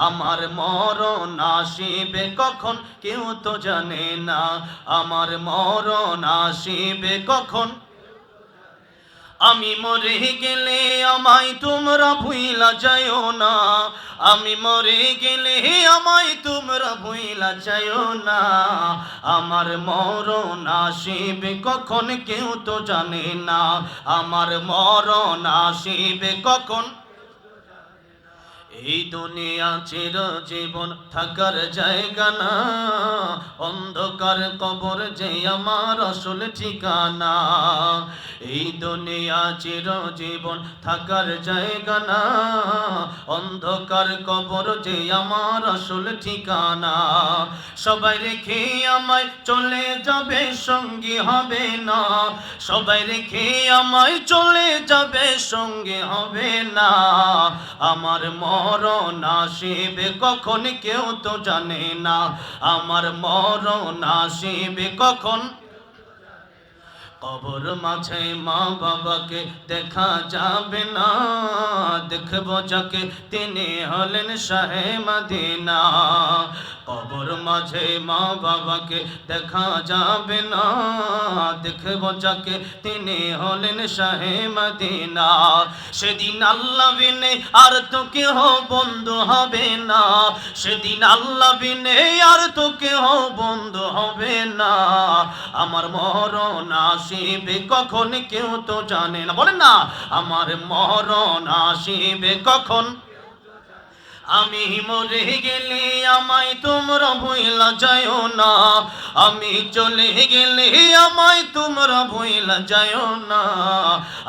আমার মরণ আসিবে কখন কেউ তো জানে না, আমার মরণ আসিবে কখন। আমি মরে গেলে আমায় তোমরা ভুইলা যাইও না, আমি মরে গেলে আমায় তোমরা ভুইলা যাইও না, আমার মরণ আসিবে কখন কেউ তো জানে না, আমার মরণ আসিবে কখন। এই দুনিয়া চির জীবন থাকার জায়গা না, অন্ধকার কবর যে আমার আসল ঠিকানা। এই দুনিয়া চির জীবন থাকার জায়গা না, অন্ধকার কবর যে আমার আসল ঠিকানা। সবাই রেখে আমায় চলে যাবে সঙ্গী হবে না, সবাই রেখে আমায় চলে যাবে সঙ্গী হবে না, আমার মরণ আসিবে কখন কেউ তো জানে না, আমার মরণ আসিবে কখন। কবর মাঝে মা বাবাকে দেখা যাবে না, দেখব যাকে তিনি হলেন শাহে মদিনা। কবর মাঝে মা বাবাকে দেখা যাবে না, দেখব যাকে তিনি হলেন শাহে মদিনা। সেদিন আল্লাহ বিনে আর তো কেহ বন্ধু হবে না, সেদিন আল্লাহ বিনে আর তো কেহ বন্ধু হবে না, আমার মরণ আসিবে কখন কেউ তো জানে না। বলেন না, আমার মরণ আসিবে কখন। আমি মরে গেলে আমায় তোমরা ভুইলা যাইও না, আমি চলে গেলে আমায় তোমরা ভুইলা যাইও না,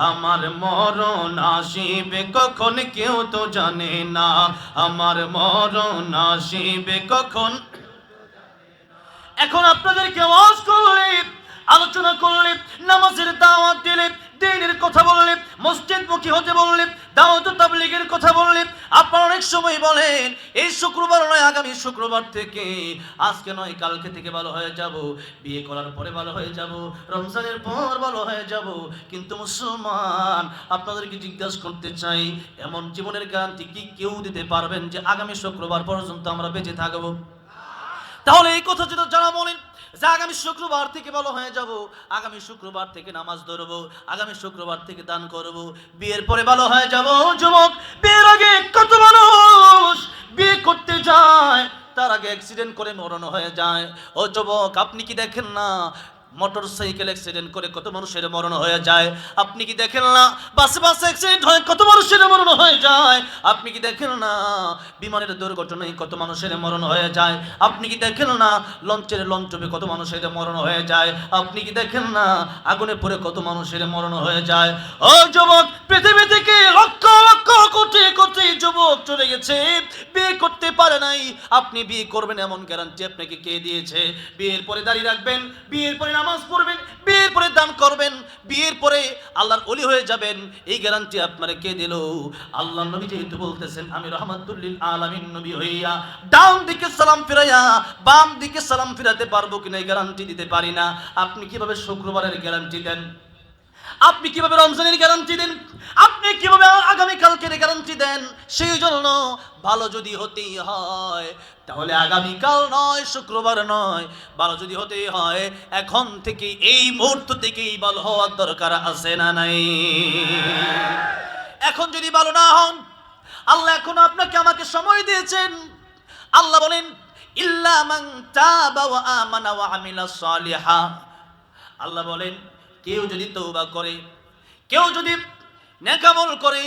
আমার মরণ আসিবে কখন কেউ তো জানে না, আমার মরণ আসিবে কখন। এখন আপনাদেরকে ওয়াজ করলে, আলোচনা করলে, নামাজের দাওয়াত দিলে, দ্বীনের কথা বললে, মসজিদমুখী হতে বললে, দাওয়াত ও তাবলীগের কথা বললে, আপনারা অনেক সময় বলেন এই শুক্রবার নয় আগামী শুক্রবার থেকে, আজকে নয় কালকে থেকে ভালো হয়ে যাব, বিয়ে করার পরে ভালো হয়ে যাব, রমজানের পর ভালো হয়ে যাব। কিন্তু মুসলমান, আপনাদেরকে জিজ্ঞাসা করতে চাই, এমন জীবনের গ্যারান্টি কি কেউ দিতে পারবেন যে আগামী শুক্রবার পর্যন্ত আমরা বেঁচে থাকবো? তাহলে এই কথা যদি যারা বলেন যে আগামী শুক্রবার থেকে ভালো হয়ে যাব, আগামী শুক্রবার থেকে নামাজ ধরবো, আগামী শুক্রবার থেকে দান করব, বিয়ের পরে ভালো হয়ে যাব। যুবক, বিয়ের আগে কত মানুষ বিয়ে করতে যায়, তার আগে অ্যাক্সিডেন্ট করে মরণ হয়ে যায়। ও যুবক, আপনি কি দেখেন না মোটর সাইকেল অ্যাক্সিডেন্ট করে কত মানুষের মরণ হয়ে যায়? আপনি কি দেখেন না বাসে বাসে অ্যাক্সিডেন্ট হয় কত মানুষের মরণ হয়ে যায়? আপনি কি দেখেন না বিমানের দুর্ঘটনায় কত মানুষের মরণ হয়ে যায়? আপনি কি দেখেন না লঞ্চের লঞ্চবে কত মানুষের মরণ হয়ে যায়? আপনি কি দেখেন না আগুনে পড়ে কত মানুষের মরণ হয়ে যায়? ও যুবক, পৃথিবী থেকে লক্ষ লক্ষ কোটি কোটি যুবক চলে গেছে, বিয়ে করতে পারে নাই। আপনি বিয়ে করবেন এমন গ্যারান্টি আপনাকে কে দিয়েছে? বিয়ের পরে দাঁড়িয়ে রাখবেন, বিয়ের পরে নামাজ পড়বেন, বিয়ের পরে দান করবেন, বিয়ের পরে আল্লাহর ওলি হয়ে যাবেন, এই গ্যারান্টি আপনারা কে দিল? আল্লাহ নবী যেহেতু বলতেছেন আমি রাহমাতুল লিল আলামিন নবী হইয়া ডান দিকে সালাম ফিরাইয়া বাম দিকে সালাম ফিরাতে পারবো কিনা এই গ্যারান্টি দিতে পারি না। আপনি কিভাবে শুক্রবারের গ্যারান্টি দেন? আপনি কিভাবে রমজানের গ্যারান্টি দেন? আপনি কিভাবে আগামী কালকের গ্যারান্টি দেন? সেই জন্য ভালো যদি হতেই হয় তাহলে আগামীকাল নয়, শুক্রবার নয়, ভালো যদি হতেই হয় এখন থেকে এই মুহূর্ত থেকেই ভালো হওয়ার দরকার আছে না নাই? এখন যদি ভালো না হন, আল্লাহ এখন আপনাকে আমাকে সময় দিয়েছেন। আল্লাহ বলেন ইল্লা মান তাবা ওয়া আমানা ওয়া আমিলা সালিহা। আল্লাহ বলেন কেউ যদি তওবা করে, কেউ যদি নেক আমল করে,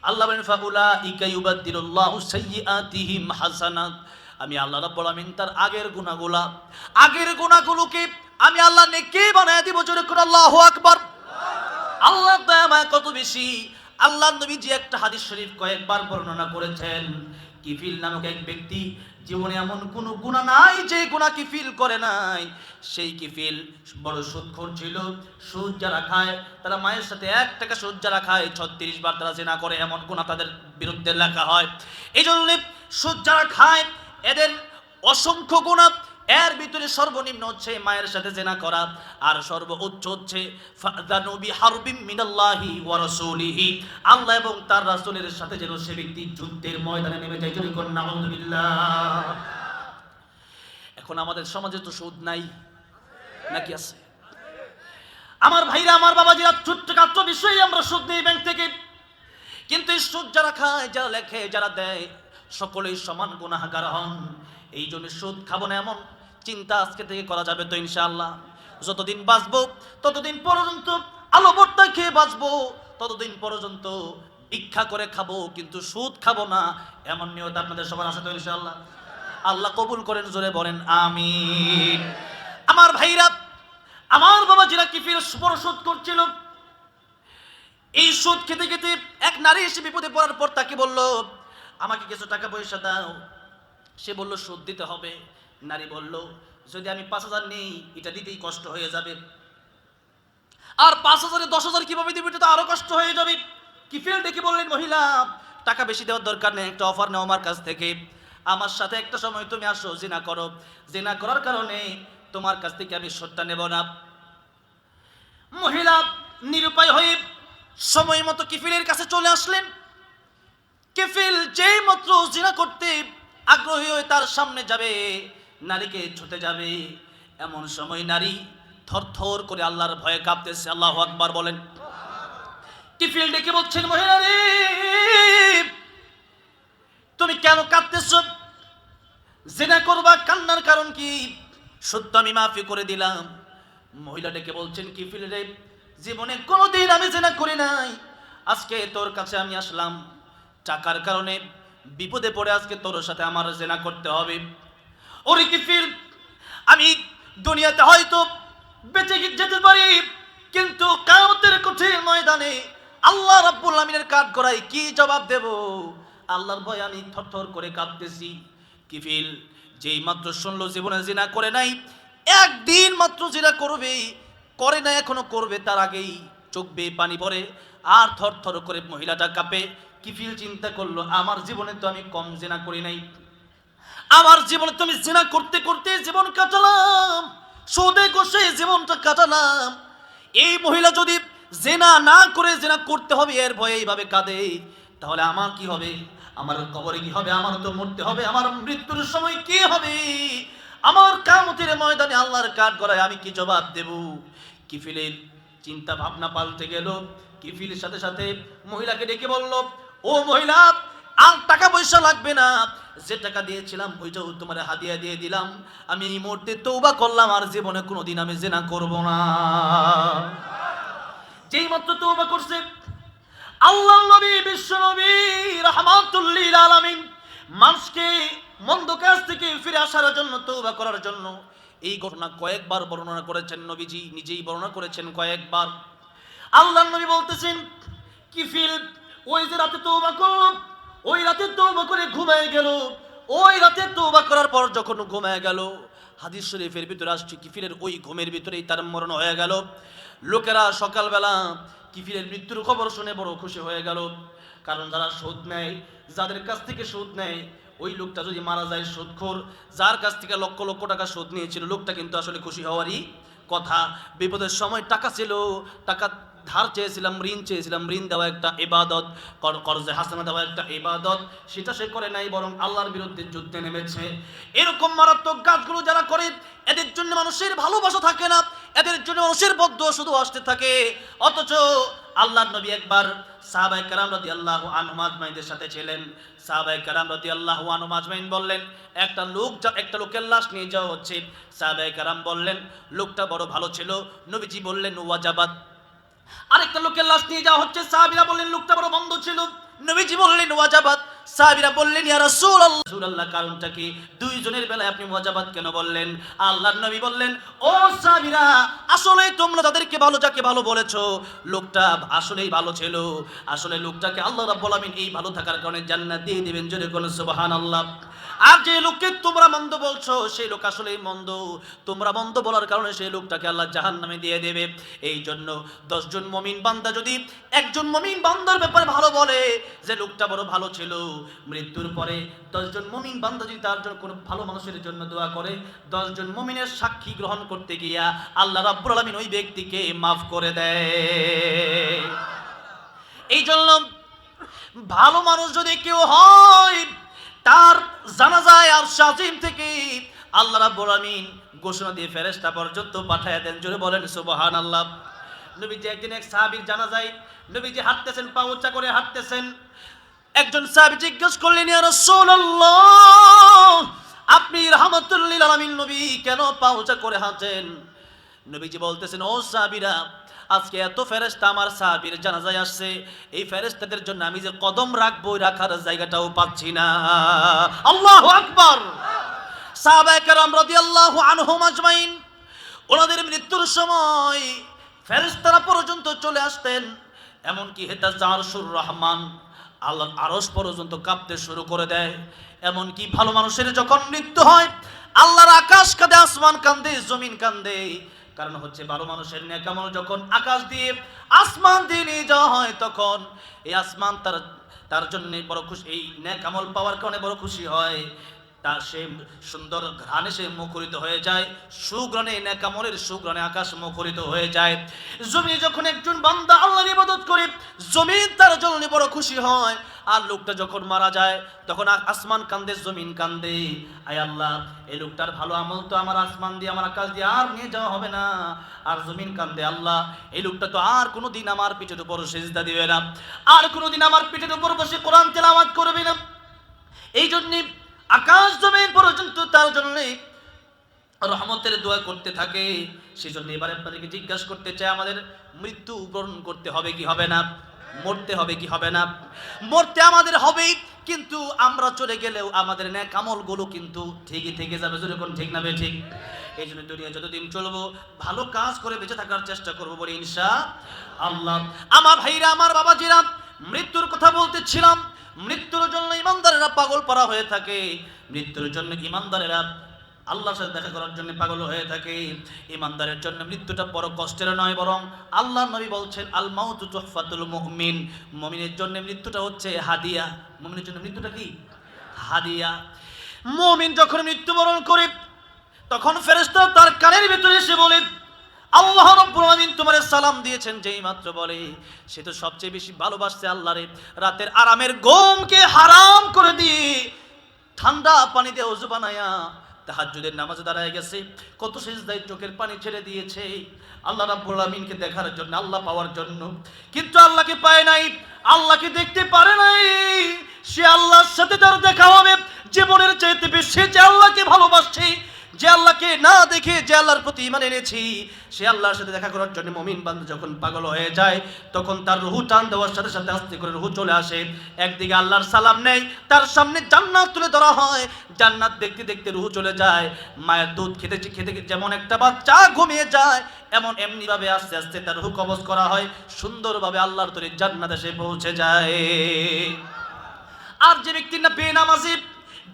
আল্লাহ বলেন ফাউলাইকা ইউবাদদিলুল্লাহু সাইয়্যাতিহিম হাসানাত। আমি আল্লাহ রাব্বুল আমিন তার আগের গুনাহগুলোকে আমি আল্লাহ নেকি বানায় দিব। জোরে করে আল্লাহু আকবার। আল্লাহ দয়া কত বেশি। আল্লাহ নবীজি একটা হাদিস শরীফ কয়েকবার বর্ণনা করেছেন। কিফিল নামক এক ব্যক্তি জীবনে এমন কোনো গুনাহ নাই যে গুনাহ কিফিল করে নাই। সেই কিফিল বড় সুদখোর ছিল। সুদ যারা খায় তারা মায়ের সাথে 1 টাকা সুদ যারা খায় 36 বার তারা জিনা করে, এমন গুনাহ তাদের বিরুদ্ধে লেখা হয়। এই জন্য সুদ যারা খায় এদের অসংখ্য গুনাহ এর ভিতরে সর্বনিম্ন হচ্ছে মায়ের সাথে জেনা করা, আর সর্বোচ্চ হচ্ছে ফাযানু বিহারবিম মিনাল্লাহি ওয়া রাসূলিহি, আল্লাহ এবং তার রাসূলের সাথে যেন সে ব্যক্তি যুদ্ধের ময়দানে নেমে যায়। যদি কোন নাউযুবিল্লাহ। এখন আমাদের সমাজে তো সুদ নাই নাকি আছে? আমার ভাইরা, আমার বাবাজিরা, ছোট্টখাট্ট বিষয়ে আমরা সুদ নেই ব্যাংক থেকে, কিন্তু এই সুদ যারা খায়, যারা লেখে, যারা দেয়, সকলেই সমান গুনাহগার হন। এই জন্য সুদ খাবো না এমন চিন্তা আজকে থেকে করা যাবে তো ইনশাআল্লাহ। যতদিন বাঁচবো ততদিন পর্যন্ত আলো ভর্তা খেয়ে বাঁচবো, ততদিন পর্যন্ত ভিক্ষা করে খাবো, কিন্তু সুদ খাবো না, এমন নিয়ত আপনাদের সবার আছে তো ইনশাআল্লাহ? আল্লাহ কবুল করেন, জোরে বলেন আমিন। আমার ভাইরা, আমার বাবাজিরা কিফিল বড় সুদ করছিল। এই সুদ খেতে খেতে এক নারী এসে বিপদে পড়ার পর তাকে বলল, আমাকে কিছু টাকা পয়সা দাও। সে বলল সুদ দিতে হবে। নারী বলল, যদি আমি 5,000 নেই, এটা দিতেই কষ্ট হয়ে যাবে, আর 5,000-এ 10,000 কিভাবে দিবে, এটা তো আরো কষ্ট হয়ে যাবে। কিফিল ডেকে বললেন, মহিলা, টাকা বেশি দেওয়ার দরকার নেই, একটা অফার নাও আমার কাছ থেকে। আমার সাথে একটা সময় তুমি আসো, জিনা করো, জিনা করার কারণে তোমার কাছ থেকে আমি সুদটা নেব না। মহিলা নিরুপায় হয়ে সময় মতো কিফিলের কাছে চলে আসলেন। কিফিল যেই মাত্র জিনা করতে আগ্রহী হয়ে তার সামনে যাবে, নারীকে ছুতে যাবে, এমন সময় নারী থরথর করে আল্লাহর ভয়ে কাঁপতেছে। আল্লাহু আকবার বলেন। কিফিল ডেকে বলছেন, মহিলা রে, তুমি কেন কাঁদতেছো? জিনা করবা, কান্নার কারণ কি? সত্য আমি মাফি করে দিলাম। মহিলা ডেকে বলছেন, কিফিল রে, জীবনে কোনোদিন আমি জিনা করি নাই, আজকে তোর কাছে আমি আসলাম টাকার কারণে, বিপদে পড়ে আজকে তোর সাথে আমার জিনা করতে হবে। ওরে কিফিল, আমি দুনিয়াতে হয়তো বেঁচে যেতে পারি, কিন্তু কিয়ামতের কঠিন ময়দানে আল্লাহ রাব্বুল আমিনের কাঠগড়ায় কি জবাব দেব? আল্লাহর ভয়ে আমি থরথর করে কাঁপতেছি। কিফিল যেই মাত্র শুনলো জীবনে জিনা করে নাই, একদিন মাত্র জিনা করবে, করে না এখনো করবে, তার আগেই চোখ বেয়ে পানি পড়ে আর থরথর করে মহিলাটা কাঁপে। কিফিল চিন্তা করলো, আমার জীবনে তো আমি কম জিনা করি নাই, আমার জীবনে তো আমি জিনা করতে করতে জীবন কাটালাম, সুদে কষে জীবনটা কাটালাম। এই মহিলা যদি জিনা না করে জিনা করতে হবে এর ভয়ে এইভাবে কাঁদে, তাহলে আমার কি হবে? আমার কবরে কি হবে? আমার তো মরতে হবে, আমার মৃত্যুর সময় কি হবে? আমার কিয়ামতের ময়দানে আল্লাহর কাঠগড়ায় আমি কি জবাব দেব? কিফিলের চিন্তা ভাবনা পাল্টে গেল। কিফিলের সাথে সাথে মহিলাকে ডেকে বলল, ও মহিলা, আর টাকা পয়সা লাগবে না, যে টাকা দিয়েছিলাম ওইটাও তোমার হাদিয়া দিয়ে দিলাম। আমি এই মুহূর্তে তওবা করলাম, আর জীবনে কোনোদিন আমি জিনা করব না। যেই মাত্র তওবা করছে, আল্লাহর নবী, বিশ্ব নবী রাহমাতুল লিল আলামিন মানুষকে মন্দ কাজ থেকে ফিরে আসার জন্য, তওবা করার জন্য এই ঘটনা কয়েকবার বর্ণনা করেছেন। নবীজি নিজেই বর্ণনা করেছেন কয়েকবার। আল্লাহর নবী বলতেছেন, কিফিল ওই যে রাতে তওবা করলো, ওই রাতে তওবা করে ঘুমায় গেল, ওই রাতে তওবা করার পর যখন ঘুমায় গেল, হাদিস শরীফের ভিতরে আসছে কিফিলের ওই ঘুমের ভিতরেই তার মরণ হয়ে গেল। লোকেরা সকালবেলা কিফিলের মৃত্যুর খবর শুনে বড় খুশি হয়ে গেল, কারণ যারা সুদ নেয়, যাদের কাছ থেকে সুদ নেয়, ওই লোকটা যদি মারা যায়, সুদখোর, যার কাছ থেকে লক্ষ লক্ষ টাকা সুদ নিয়েছিল, লোকটা কিন্তু আসলে খুশি হওয়ারই কথা। বিপদের সময় টাকা ছিল, টাকা ধার চেয়েছিলাম, ঋণ চেয়েছিলাম, ঋণ দেওয়া একটা ইবাদত, কর্জে হাসানা দেওয়া একটা ইবাদত, সেটা সে করে নাই, বরং আল্লাহর বিরুদ্ধে যুদ্ধে নেমেছে। এরকম মারাত্মক কাজগুলো যারা করে, এদের জন্য মানুষের ভালোবাসা থাকে না, এদের জন্য মানুষের বদদুয়া শুধু আসতে থাকে। অথচ আল্লাহর নবী একবার সাহাবায়ে কেরাম রাদিয়াল্লাহু আনহুম আজমাইনদের সাথে ছিলেন। সাহাবায়ে কেরাম রাদিয়াল্লাহু আনহুম আজমাইন বললেন, একটা লোকের লাশ নিয়ে যাওয়া হচ্ছে। সাহাবায়ে কেরাম বললেন, লোকটা বড় ভালো ছিল। নবীজি বললেন, ওয়াজাবাত। আরেকটা লোকের লাশ নিয়ে যাওয়া হচ্ছে। সাহাবীরা বললেন, লোকটা বড় মন্দ ছিল। নবীজি বললেন, ওয়াজাবাত। সাহাবীরা বললেন, ইয়া রাসূলুল্লাহ, কারণটা কি? দুইজনের বেলায় আপনি ওয়াজাবাত কেন বললেন? আল্লাহর নবী বললেন, ও সাহাবীরা, আসলে তোমরা তাদেরকে ভালো, যাকে ভালো বলেছো, লোকটা আসলেই ভালো ছিল। আসলে লোকটাকে আল্লাহ রাব্বুল আলামিন এই ভালো থাকার কারণে জান্নাত দিয়ে দিবেন। জোরে বলুন সুবহানাল্লাহ। আর যে লোককে তোমরা মন্দ বলছো সেই লোক আসলেই মন্দ, তোমরা মন্দ বলার কারণে সেই লোকটাকে আল্লাহ জাহান্নামে দিয়ে দেবে। এই জন্য 10 জন মুমিন বান্দা যদি একজন মুমিন বান্দার ব্যাপারে ভালো বলে যে লোকটা বড় ভালো ছিল, মৃত্যুর পরে 10 জন মুমিন বান্দা যদি তার জন্য কোনো ভালো মানুষের জন্য দোয়া করে, 10 জন মুমিনের সাক্ষী গ্রহণ করতে গিয়া আল্লাহ রাব্বুল আলামিন ওই ব্যক্তিকে মাফ করে দেয়। এই জন্য ভালো মানুষ যদি কেউ হয় তার জানাজায় আর শাজিম থেকে আল্লাহ রাব্বুল আলামিন ঘোষণা দিয়ে ফেরেশতা পর্যন্ত পাঠায় দেন। জোরে বলেন সুবহানাল্লাহ। নবীজি একদিন এক সাহাবীর জানাজায় নবীজি হাঁটতেছেন, পা উঁচা করে হাঁটতেছেন। একজন সাহাবী জিজ্ঞেস করলেন, ইয়া রাসূলুল্লাহ, আপনি রাহমাতুল লিল আলামিন নবী কেন পা উঁচা করে হাঁটেন? নবীজি বলতেছেন, ও সাহাবীরা, আজকে এত ফেরেশতা আমার সাহাবীর জানাজায় আসছে, এই ফেরেশতাদের জন্য আমি যে কদম রাখবো রাখার জায়গাটাও পাচ্ছি না। আল্লাহু আকবার। সাহাবায়ে কেরাম রাদিয়াল্লাহু আনহুম আজমাইন ওনাদের মৃত্যুর সময় ফেরেশতারা পর্যন্ত চলে আসতেন, এমনকি হেতাজ্জা আরশুর রহমান আল্লাহর আরশ পর্যন্ত কাঁপতে শুরু করে দেয়। এমনকি ভালো মানুষের যখন মৃত্যু হয় আল্লাহর আকাশ কাঁদে, আসমান কাঁদে, জমিন কাঁদে। কারণ হচ্ছে ভালো মানুষের নেক আমল যখন আকাশ দিয়ে আসমান দিয়ে নিয়ে যাওয়া হয় তখন এই আসমান তার জন্য বড় খুশি, এই নেক আমল পাওয়ার কারণে বড় খুশি হয়। তার সে সুন্দর ঘ্রাণে সে মুখরিত হয়ে যায়, সুগ্রাণে নেক আমলের সুগ্রাণে আকাশ মুখরিত হয়ে যায়। জমি যখন একজন বান্দা আল্লাহর ইবাদত করে জমিন তার জন্য বড় খুশি হয়। আর লোকটা যখন মারা যায় তখন আসমান কান্দে, জমিন কান্দে, আয় আল্লাহ এই লোকটার ভালো আমল তো আমার আসমান দিয়ে আমার আকাশ দিয়ে আর নিয়ে যাওয়া হবে না। আর জমিন কান্দে, আল্লাহ এই লোকটা তো আর কোনোদিন আমার পিঠের উপর সিজদা দিবে না, আর কোনোদিন আমার পিঠের উপর বসে কোরআন তেলাওয়াত করবে না। এই জন্য আকাশ জমিন পর্যন্ত তার জন্য রহমতের দোয়া করতে থাকে। সেজন্য এবারে আপনাদেরকে জিজ্ঞাসা করতে চাই, আমাদের মৃত্যু বরণ করতে হবে কি হবে না? মরতে হবে কি হবে না? মরতে আমাদের হবেই, কিন্তু আমরা চলে গেলেও আমাদের নেক আমলগুলো কিন্তু ঠিকই থেকে যাবে। যেরকম ঠিক না ঠিক? এই জন্য দুনিয়া যতদিন চলবো ভালো কাজ করে বেঁচে থাকার চেষ্টা করবো বলে ইনশাআল্লাহ। আমার ভাইরা, আমার বাবাজিরা, মৃত্যুর কথা বলতেছিলাম। মৃত্যুর জন্য ইমানদারেরা পাগল পারা হয়ে থাকে, মৃত্যুর জন্য ইমানদারেরা আল্লাহর সাথে দেখা করার জন্য পাগল হয়ে থাকে। ইমানদারের জন্য মৃত্যুটা বড় কষ্টের নয়, বরং আল্লাহর নবী বলছেন আল মাউতু তুহফাতুল মুমিন, মুমিনের জন্য মৃত্যুটা হচ্ছে হাদিয়া। মুমিনের জন্য মৃত্যুটা কি? হাদিয়া। মুমিন যখন মৃত্যুবরণ করে তখন ফেরেশতা তার কানের ভিতরে এসে বলে, আল্লাহ রাব্বুল আলামিন তোমারে সালাম দিয়েছেন। যেই মাত্র বলে সে তো সবচেয়ে বেশি ভালোবাসছে আল্লাহরে। রাতের আরামের ঘুমকে হারাম করে দিয়ে ঠান্ডা পানি দিয়ে ওযু বানায়া তাহাজ্জুদের নামাজে দাঁড়ায় গেছে, কত সিজদায় চোখের পানি ছেড়ে দিয়েছে আল্লাহ রাব্বুল আলামিনকে দেখার জন্য, আল্লাহ পাওয়ার জন্য। কিন্তু আল্লাহকে পায় নাই, আল্লাহকে দেখতে পারে নাই। সে আল্লাহর সাথে তার দেখা হবে জীবনের চাইতে বেশি। যে আল্লাহকে ভালোবাসছে, যে আল্লাহকে না দেখে যে আল্লাহর প্রতি ঈমান এনেছি, সে আল্লাহর সাথে দেখা করার জন্য মুমিন বান্দা যখন পাগল হয়ে যায় তখন তার রূহ টান দেওয়ার সাথে সাথে আস্তে করে রূহ চলে আসে। একদিকে আল্লাহর সালাম নেই, তার সামনে জান্নাত তুলে ধরা হয়, জান্নাত দেখতে দেখতে রূহ চলে যায়। মায়ের দুধ খেতে খেতে যেমন একটা বাচ্চা ঘুমিয়ে যায়, এমনি ভাবে আস্তে আস্তে তার রূহ কবজ করা হয়, সুন্দরভাবে আল্লাহর তৈরি জান্নাতে সে পৌঁছে যায়। আর যে ব্যক্তি না বেনামাজি,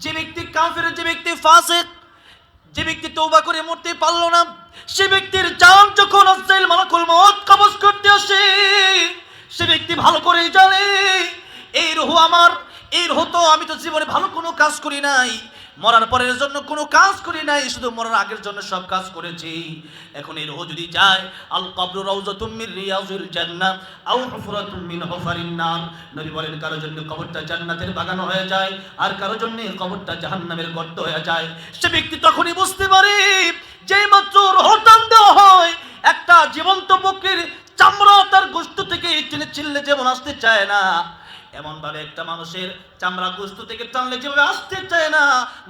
যে ব্যক্তি কাফের, যে ব্যক্তি ফাসিক, যে ব্যক্তি তওবা করে মরতে পারলো না, সে ব্যক্তির জান যখন আজরাইল মালাকুল মউত কবজ করতে আসে, সে ব্যক্তি ভালো করেই জানে এই রূহ আমার, এই রূহ তো আমি তো জীবনে ভালো কোনো কাজ করি নাই, মরার পরের জন্য কোনো কাজ করি নাই, শুধু মরার আগের জন্য সব কাজ করেছি। এখন এই রূহ যদি যায়, আল কবরু রাউযাতুম মির রিয়াজিল জান্নাহ আও হুফরাতুম মিন হুফারিন নার, নবী বলেন কারো জন্য কবরটা জান্নাতের বাগান হয়ে যায়, আর কারো জন্য কবরটা জাহান্নামের গর্ত হয়ে যায়। সে ব্যক্তি তখনই বুঝতে পারে যেই মাত্র রূহ টান দেওয়া হয়, একটা জীবন্ত বকরির চামড়া তার গোশত থেকে টেনে ছিঁড়লে যেমন আসতে চায় না, এমন ভাবে একটা মানুষের চামড়া গোশত থেকে টানলে যেভাবে আসতে চায় না,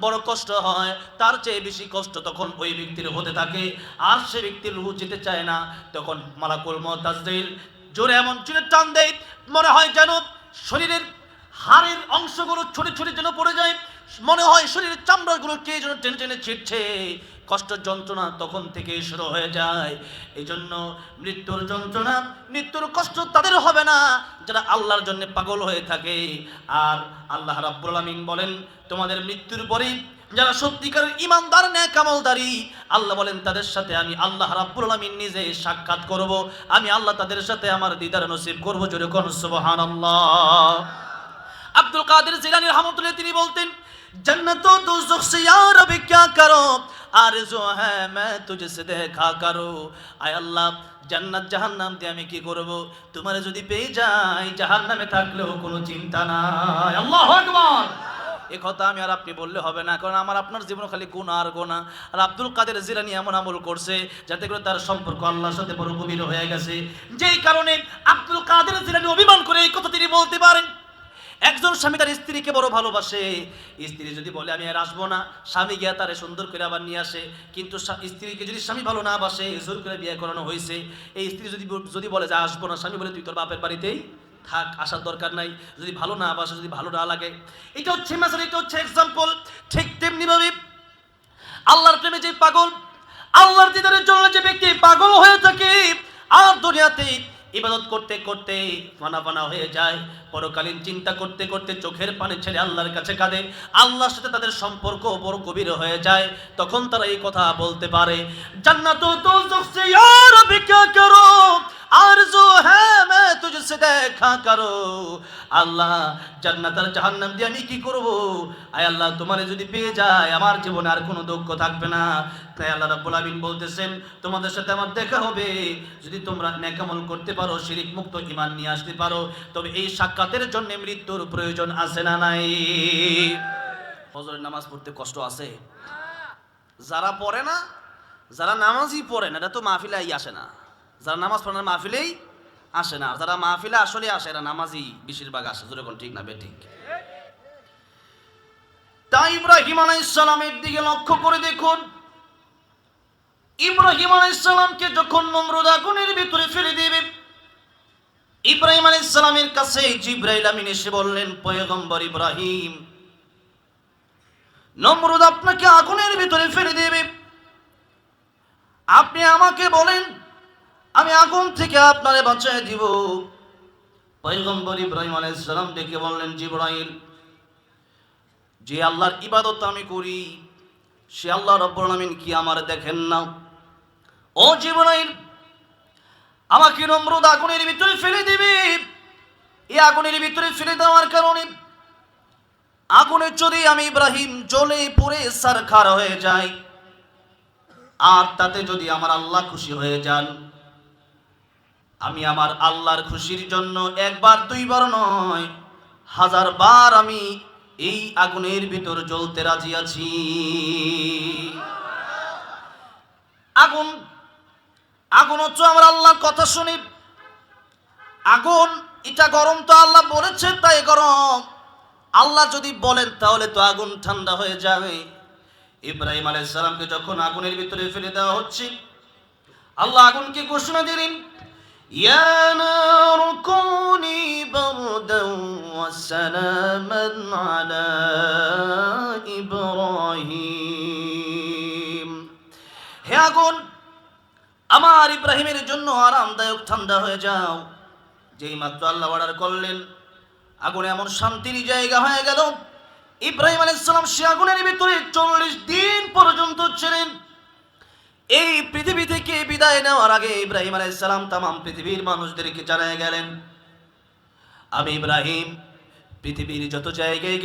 বড় কষ্ট হয়, তার চেয়ে বেশি কষ্ট তখন ওই ব্যক্তির হতে থাকে। আর সে ব্যক্তির রূহ যেতে চায় না, তখন মালাকুল মউত আজরাইল জোরে এমন জোরে টান দেয়, মনে হয় যেন শরীরের হাড়ের অংশগুলো ছোট ছোট যেন পড়ে যায়, মনে হয় শরীরের চামড়াগুলো কে যেন টেনে টেনে ছিঁড়ছে। কষ্ট যন্ত্রণা তখন থেকে শুরু হয়ে যায়। এই জন্য মৃত্যুর যন্ত্রণা, মৃত্যুর কষ্ট তাদের হবে না যারা আল্লাহর জন্য পাগল হয়ে থাকে। আর আল্লাহ রাব্বুল আলামিন বলেন, তোমাদের মৃত্যুর পরে যারা সত্যিকারের ঈমানদার নেক আমলদারি, আল্লাহ বলেন তাদের সাথে আমি আল্লাহ রাব্বুল আলামিন নিজে সাক্ষাৎ করব, আমি আল্লাহ তাদের সাথে আমার দিদার নসিব করব। জোরে কোন সুবহানাল্লাহ। আব্দুল কাদের জিলানী রহমাতুল্লাহ তিনি বলতেন, जन्नत व दोज़ख से या रब क्या करो, आरज़ू है मैं तुझसे देखा करो। आय अल्लाह, জান্নাত জাহান্নাম দিয়ে আমি কি করব? তোমার যদি পেয়ে যাই, জাহান্নামে থাকলেও কোনো চিন্তা নাই। আল্লাহু আকবার। এই কথা আমি আর আপনি বললে হবে না, কারণ আমার আপনার জীবন খালি গুনাহ আর গুনাহ। আর আব্দুল কাদের জিলানী এমন আমল করছে যাতে করে তার সম্পর্ক আল্লাহর সাথে বড় গভীর হয়ে গেছে, যেই কারণে আব্দুল কাদের জিলানী অভিমান করে এই কথা তিনি বলতে পারেন। একজন স্বামী তার স্ত্রীকে বড় ভালোবাসে, স্ত্রী যদি বলে আমি আর আসবো না, স্বামী গিয়া তারে সুন্দর করে আবার নিয়ে আসে। কিন্তু স্ত্রীকে যদি স্বামী ভালো না বাসে, জোর করে বিয়ে করানো হয়েছে, এই স্ত্রী যদি বলে যে আসবো না, স্বামী বলে তুই তোর বাপের বাড়িতেই থাক, আসার দরকার নাই, যদি ভালো না বাসে, যদি ভালো না লাগে। এটা হচ্ছে মাসাল, এটা হচ্ছে এক্সাম্পল। ঠিক তেমনি ভাবে আল্লাহর প্রেমে যে পাগল, আল্লাহর দিদারের জন্য যে ব্যক্তি পাগল হয়ে থাকে, আর দুনিয়াতে ইবাদত করতে করতে ফানা ফানা হয়ে যায়, পরকালীন চিন্তা করতে করতে চোখের পানি ছেড়ে আল্লাহর কাছে কাঁদে, আল্লাহর সাথে তাদের সম্পর্ক বড় গভীর হয়ে যায়, তখন তারা এই কথা বলতে পারে, জান্নাত ও দোজখ সে ইয়া রব क्या करो, आरज़ू है मैं तुझसे देखा करो। আল্লাহ, জান্নাত আর জাহান্নাম দিয়ে আমি কি করব? আয় আল্লাহ, তোমারে যদি পেয়ে যায় আমার জীবনে আর কোনো দুঃখ থাকবে না। তাই আল্লাহ রাব্বুল আলামিন বলতেছেন, তোমাদের সাথে আমার দেখা হবে যদি তোমরা নেক আমল করতে পারো, শিরক মুক্ত ঈমান নিয়ে আসতে পারো। তবে এই সাক্ষাতের জন্য মৃত্যুর প্রয়োজন আছে না নাই? ফজরের নামাজ পড়তে কষ্ট আছে? যারা পড়ে না, যারা নামাজই পড়ে না, এটা তো মাহফিলেই আসে না। যারা নামাজ পড়ে না মাহফিলেই আসে না, যারা মাহফিলে আসলে আসে, এরা নামাজই বেশিরভাগ আসে। জোরে কোন ঠিক না বেঠিক? তাই ইব্রাহিম আলাইহিস সালামের দিকে লক্ষ্য করে দেখুন, ইব্রাহিম আলাইহিস সালামকে যখন নমরুদ আগুনের ভিতরে ফেলে দেবে, ইব্রাহিম আলাইহিস সালামের কাছে জিবরাইল আমিন এসে বললেন, পয়গম্বর ইব্রাহিম, নমরুদ আপনাকে আগুনের ভিতরে ফেলে দেবে, আপনি আমাকে বলেন, আমি আগুন থেকে আপনারে বাঁচিয়ে দিব। পয়গম্বর ইব্রাহিম আলাইহিস সালাম ডেকে বললেন, জিবরাইল, যে আল্লাহর ইবাদত আমি করি, সে আল্লাহ রাব্বুল আলামিন কি আমার দেখেন না? ও জিবরাইল, আমাকে নমরুদ আগুনের ভিতরে ফেলে দিবে। এই আগুনের ভিতরে ফেলে দেওয়ার কারণে আগুনে যদি আমি ইব্রাহিম জ্বলে পুড়ে সারখার হয়ে যাই, আর তাতে যদি আমার আল্লাহ খুশি হয়ে যান, আমি আমার আল্লাহর খুশির জন্য একবার দুইবার নয়, 1000 বার আমি এই আগুনের ভিতর জ্বলতে রাজি আছি। আগুন আগুন হচ্ছে আমার আল্লাহর কথা শুনি। আগুন এটা গরম, তো আল্লাহ বলেছে তাই গরম। আল্লাহ যদি বলেন তাহলে তো আগুন ঠান্ডা হয়ে যাবে। ইব্রাহিম আলাইহিস সালামকে যখন আগুনের ভিতরে ফেলে দেওয়া হচ্ছে, আল্লাহ আগুনকে ঘোষণা দিলেন, ইয়া নারু কুনি বারদান ওয়া সালামান আলা ইব্রাহিম। হে আগুন, আমার ইব্রাহিমের জন্য আরামদায়ক ঠান্ডা হয়ে যাও। যেই মাত্র আল্লাহ অর্ডার করলেন, আগুনে এমন শান্তির জায়গা হয়ে গেল। ইব্রাহিম আলাইহিস সালাম সে আগুনের ভিতরে 40 দিন পর্যন্ত ছিলেন। এই পৃথিবী থেকে বিদায় নেওয়ার আগে ইব্রাহিম আলাইহিস সালাম তামাম পৃথিবীর মানুষদেরকে জানিয়ে গেলেন, আমি ইব্রাহিম পৃথিবীর যত জায়গায়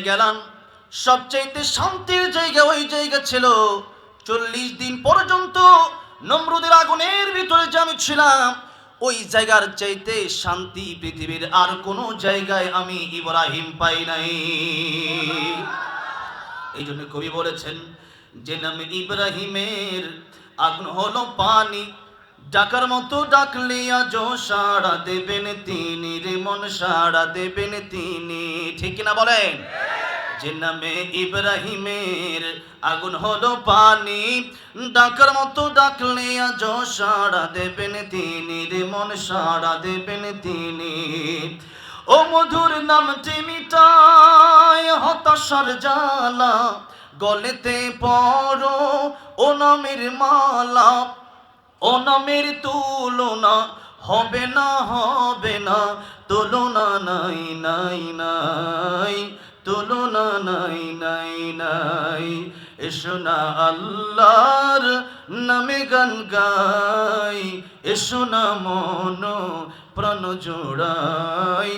গেলাম সবচাইতে শান্তির জায়গা ওই জায়গা ছিল। 40 দিন পর্যন্ত নমরুদের আগুনের ভিতরে যে আমি ছিলাম, ওই জায়গার চাইতে শান্তি পৃথিবীর আর কোনো জায়গায় আমি ইব্রাহিম পাই নাই। এই জন্য কবি বলেছেন, যে নামে ইব্রাহিমের আগুন হলো পানি, ডাকার মতো ডাকলে আজ সাড়া দেবেন তিনি, রে মন সাড়া দেবেন তিনি। ঠিক না বলেন? যে নামে ইব্রাহিমের আগুন হলো পানি, ডাকার মতো ডাকলে আজ সাড়া দেবেন তিনি, রে মন সাড়া দেবেন তিনি। ও মধুর নামটি মিটায় হতাশার জ্বালা, গলেতে পরো ও নামের মালা, ও নামের তুলনা হবে না, হবে না, তুলনা নাই নাই নাই, তুলনা নাই নাই নাই। এসো না আল্লাহর নামে গান গাই, এসো না মন প্রাণ জোড়াই,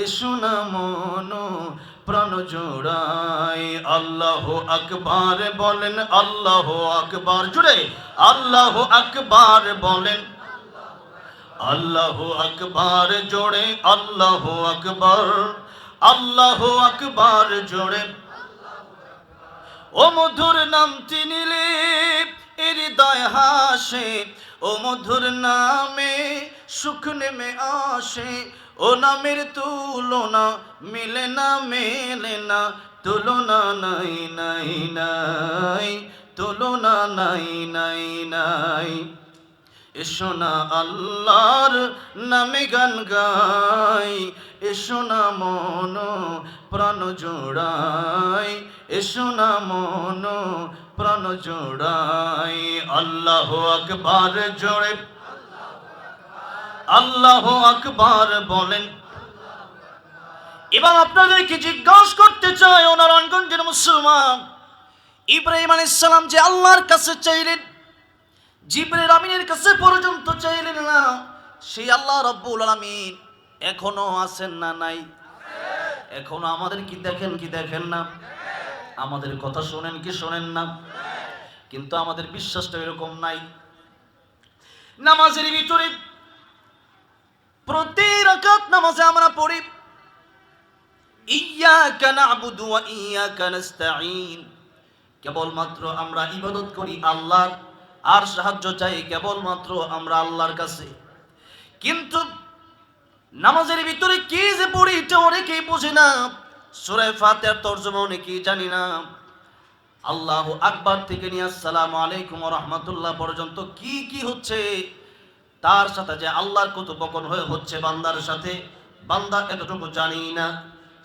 এসো না মন প্রাণ জোড়াই। আল্লাহ আকবার বলেন, আল্লাহ আকবার, জুড়ে আল্লাহ আকবার বলেন, আল্লাহ আকবার জোড়ে, আল্লাহ আকবার, আল্লাহ আকবার জোড়ে। ও মধুর নামটি নিলে হৃদয় হাসে, ও মধুর নামে সুখ নেমে আসে, ও নামের তুলনা মিলে না, মেলে না, তুলনা নাই নাই নাই, তুলনা নাই নাই নাই। এসো না আল্লাহর নামে গান গাই, এসো না মন প্রাণ জোড়াই, এসো না মন প্রাণ জোড়াই। আল্লাহ আকবার জোড়ে, আল্লাহ আকবার বলেন। এবার আপনাদেরকে জিজ্ঞাসা করতে চাই, ও নারায়ণগঞ্জের মুসলমান, ইব্রাহিম আলাইহিস সালাম যে আল্লাহর কাছে চাইলেন, জিবরিল আমিনের কাছে পর্যন্ত চাইলেন না, সেই আল্লাহ রাব্বুল আলামিন এখনো আছেন না নাই? এখনো আমাদের কি দেখেন কি দেখেন না? আমাদের কথা শোনেন কি শোনেন না? কিন্তু আমাদের বিশ্বাসটা এরকম নাই। নামাজের ভিতরে প্রতি রাকাত নামাজে আমরা পড়ি ইয়্যাকা না'বুদু ওয়া ইয়্যাকা নাস্তাঈন, কেবলমাত্র আমরা ইবাদত করি আল্লাহর, আর সাহায্য চাই কেবলমাত্র আমরা আল্লাহর কাছে। কিন্তু নামাজের ভিতরে কি যে পড়ি এটা অনেকেই বোঝে না। সূরা ফাতিহার তরজমা অনেকেই জানি না। আল্লাহু আকবার থেকে নিয়ে আসসালামু আলাইকুম ওয়া রাহমাতুল্লাহ পর্যন্ত কি কি হচ্ছে, তার সাথে যে আল্লাহর কথোপকথন হচ্ছে বান্দার সাথে, বান্দা এতটুকু জানি না।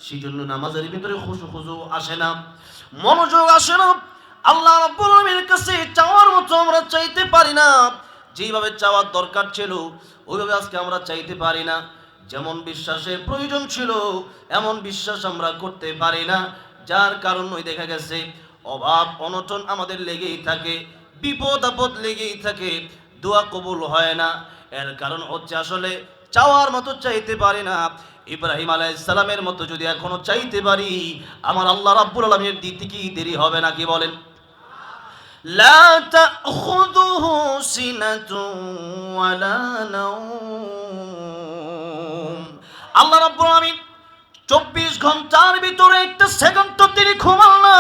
সেজন্য নামাজের ভিতরে খুশু আসে না, মনোযোগ আসে না। আল্লাহ রাব্বুল আলামিনের কাছে চাওয়ার মতো আমরা চাইতে পারি না। যেভাবে চাওয়ার দরকার ছিল ওইভাবে আজকে আমরা চাইতে পারি না। যেমন বিশ্বাসের প্রয়োজন ছিল এমন বিশ্বাস আমরা করতে পারি না, যার কারণে দেখা গেছে অভাব অনটন আমাদের লেগেই থাকে, বিপদ আপদ লেগেই থাকে, দোয়া কবুল হয় না। এর কারণ হচ্ছে আসলে চাওয়ার মতো চাইতে পারি না। ইব্রাহিম আলাইহিস সালামের মতো যদি এখনো চাইতে পারি, আমার আল্লাহ রাব্বুল আলামিনের দিতে কি দেরি হবে নাকি বলেন? লা তাখুযুহু সিনাতুন ওয়ালা নাওম। আল্লাহ রাব্বুল আলামিন 24 ঘন্টার ভিতরে একটা সেকেন্ড তিনি ঘুমান না।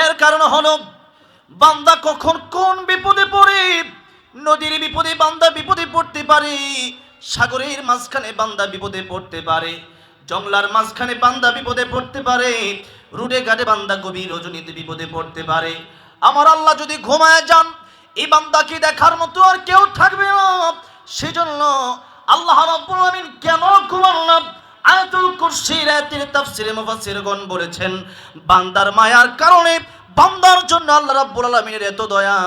এর কারণ হলো বান্দা কখন কোন বিপদে পড়ে। নদীর বিপদে বান্দা বিপদে পড়তে পারে, সাগরের মাঝখানে বান্দা বিপদে পড়তে পারে, জঙ্গলার মাঝখানে বান্দা বিপদে পড়তে পারে, রুটে ঘাটে বান্দা গভীর রজনীতে বিপদে পড়তে পারে। আমার আল্লাহ যদি ঘুমায় যান, এই বান্দাকে দেখার মতো আর কেউ থাকবে না। সেজন্য আল্লাহ রাব্বুল আলামিন কেন ঘুমালেন? আয়াতুল কুরসির আয়াতের তাফসীরে মুফাসসিরগণ বলেছেন, বান্দার মায়ার কারণে বান্দার জন্য আল্লাহ রাব্বুল আলামিনের এত দয়া,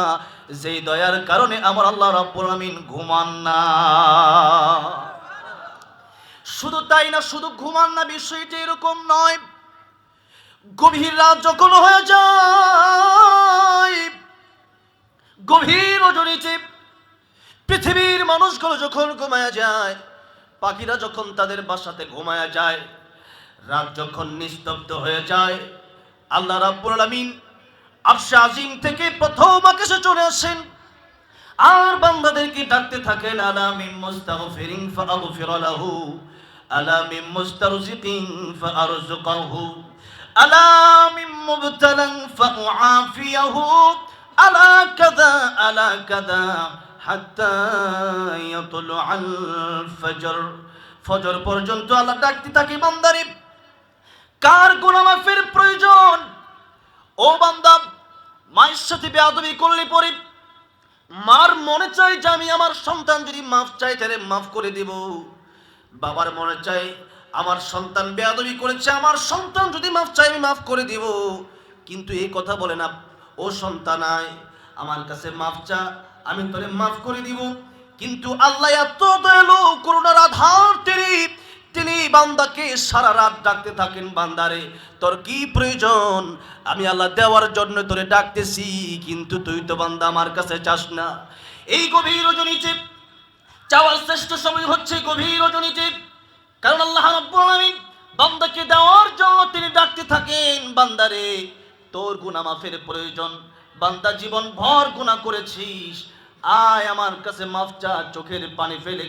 যেই দয়ার কারণে আমার আল্লাহ রাব্বুল আলামিন ঘুমান না। শুধু তাই না, শুধু ঘুমান না বিষয়টা এরকম নয়। গভীর রাত যখন হয়ে যায়, গভীর রজনীতে পৃথিবীর মানুষগুলো যখন ঘুমায়া যায়, পাখিরা যখন তাদের বাসাতে ঘুমায়া যায়, রাত যখন নিস্তব্ধ হয়ে যায়, আল্লাহ রাব্বুল আলামিন আরশে আজিম থেকে প্রথম আকাশে চলে আসেন আর বান্দাদেরকে ডাকতে থাকেন, আলা মিন মুস্তাগফিরিন ফাগফির লাহু, আলা মিন মুস্তারজিকিন ফারজুকহু, আলা মিন মুবতালান ফাউআফিয়াহু, আলা কাযা আলা কাযা হাত্তা ইয়াতলুআল ফজর। ফজর পর্যন্ত আল্লাহ ডাকতে থাকে বান্দারে, কার গুনাহ মাফের প্রয়োজন? ও বান্দা, মায়ের সাথে বেয়াদবি করলে পরে মার মনে চাই যে আমি আমার সন্তান যদি মাফ চাই তাহলে মাফ করে দেব। বাবার মনে চাই আমার সন্তান বেয়াদবি করেছে, আমার সন্তান যদি মাফ চাই আমি মাফ করে দেব। কিন্তু এই কথা বলে না, ও সন্তানাই আমার কাছে মাফ চা, আমি তোরে মাফ করে দিব। কিন্তু আল্লাহ এত দয়ালু করুণার আধার, তিনি বান্দাকে সারা রাত ডাকতে থাকেন, বান্দারে তোর কি প্রয়োজন, আমি আল্লাহ দেওয়ার জন্য তোরে ডাকতেছি, কিন্তু তুই তো বান্দা আমার কাছে চাস না। এই গভীর রজনীতে চাওয়ার শ্রেষ্ঠ সময় হচ্ছে গভীর রজনীতে, কারণ আল্লাহ রাব্বুল আলামিন বান্দাকে দেওয়ার জন্য তিনি ডাকতে থাকেন, বান্দারে তোর গুনাহ মাফের প্রয়োজন, বান্দা জীবন ভর গুনাহ করেছিস, আয় আমার কাছে মাফ চা, চোখের পানি ফেলে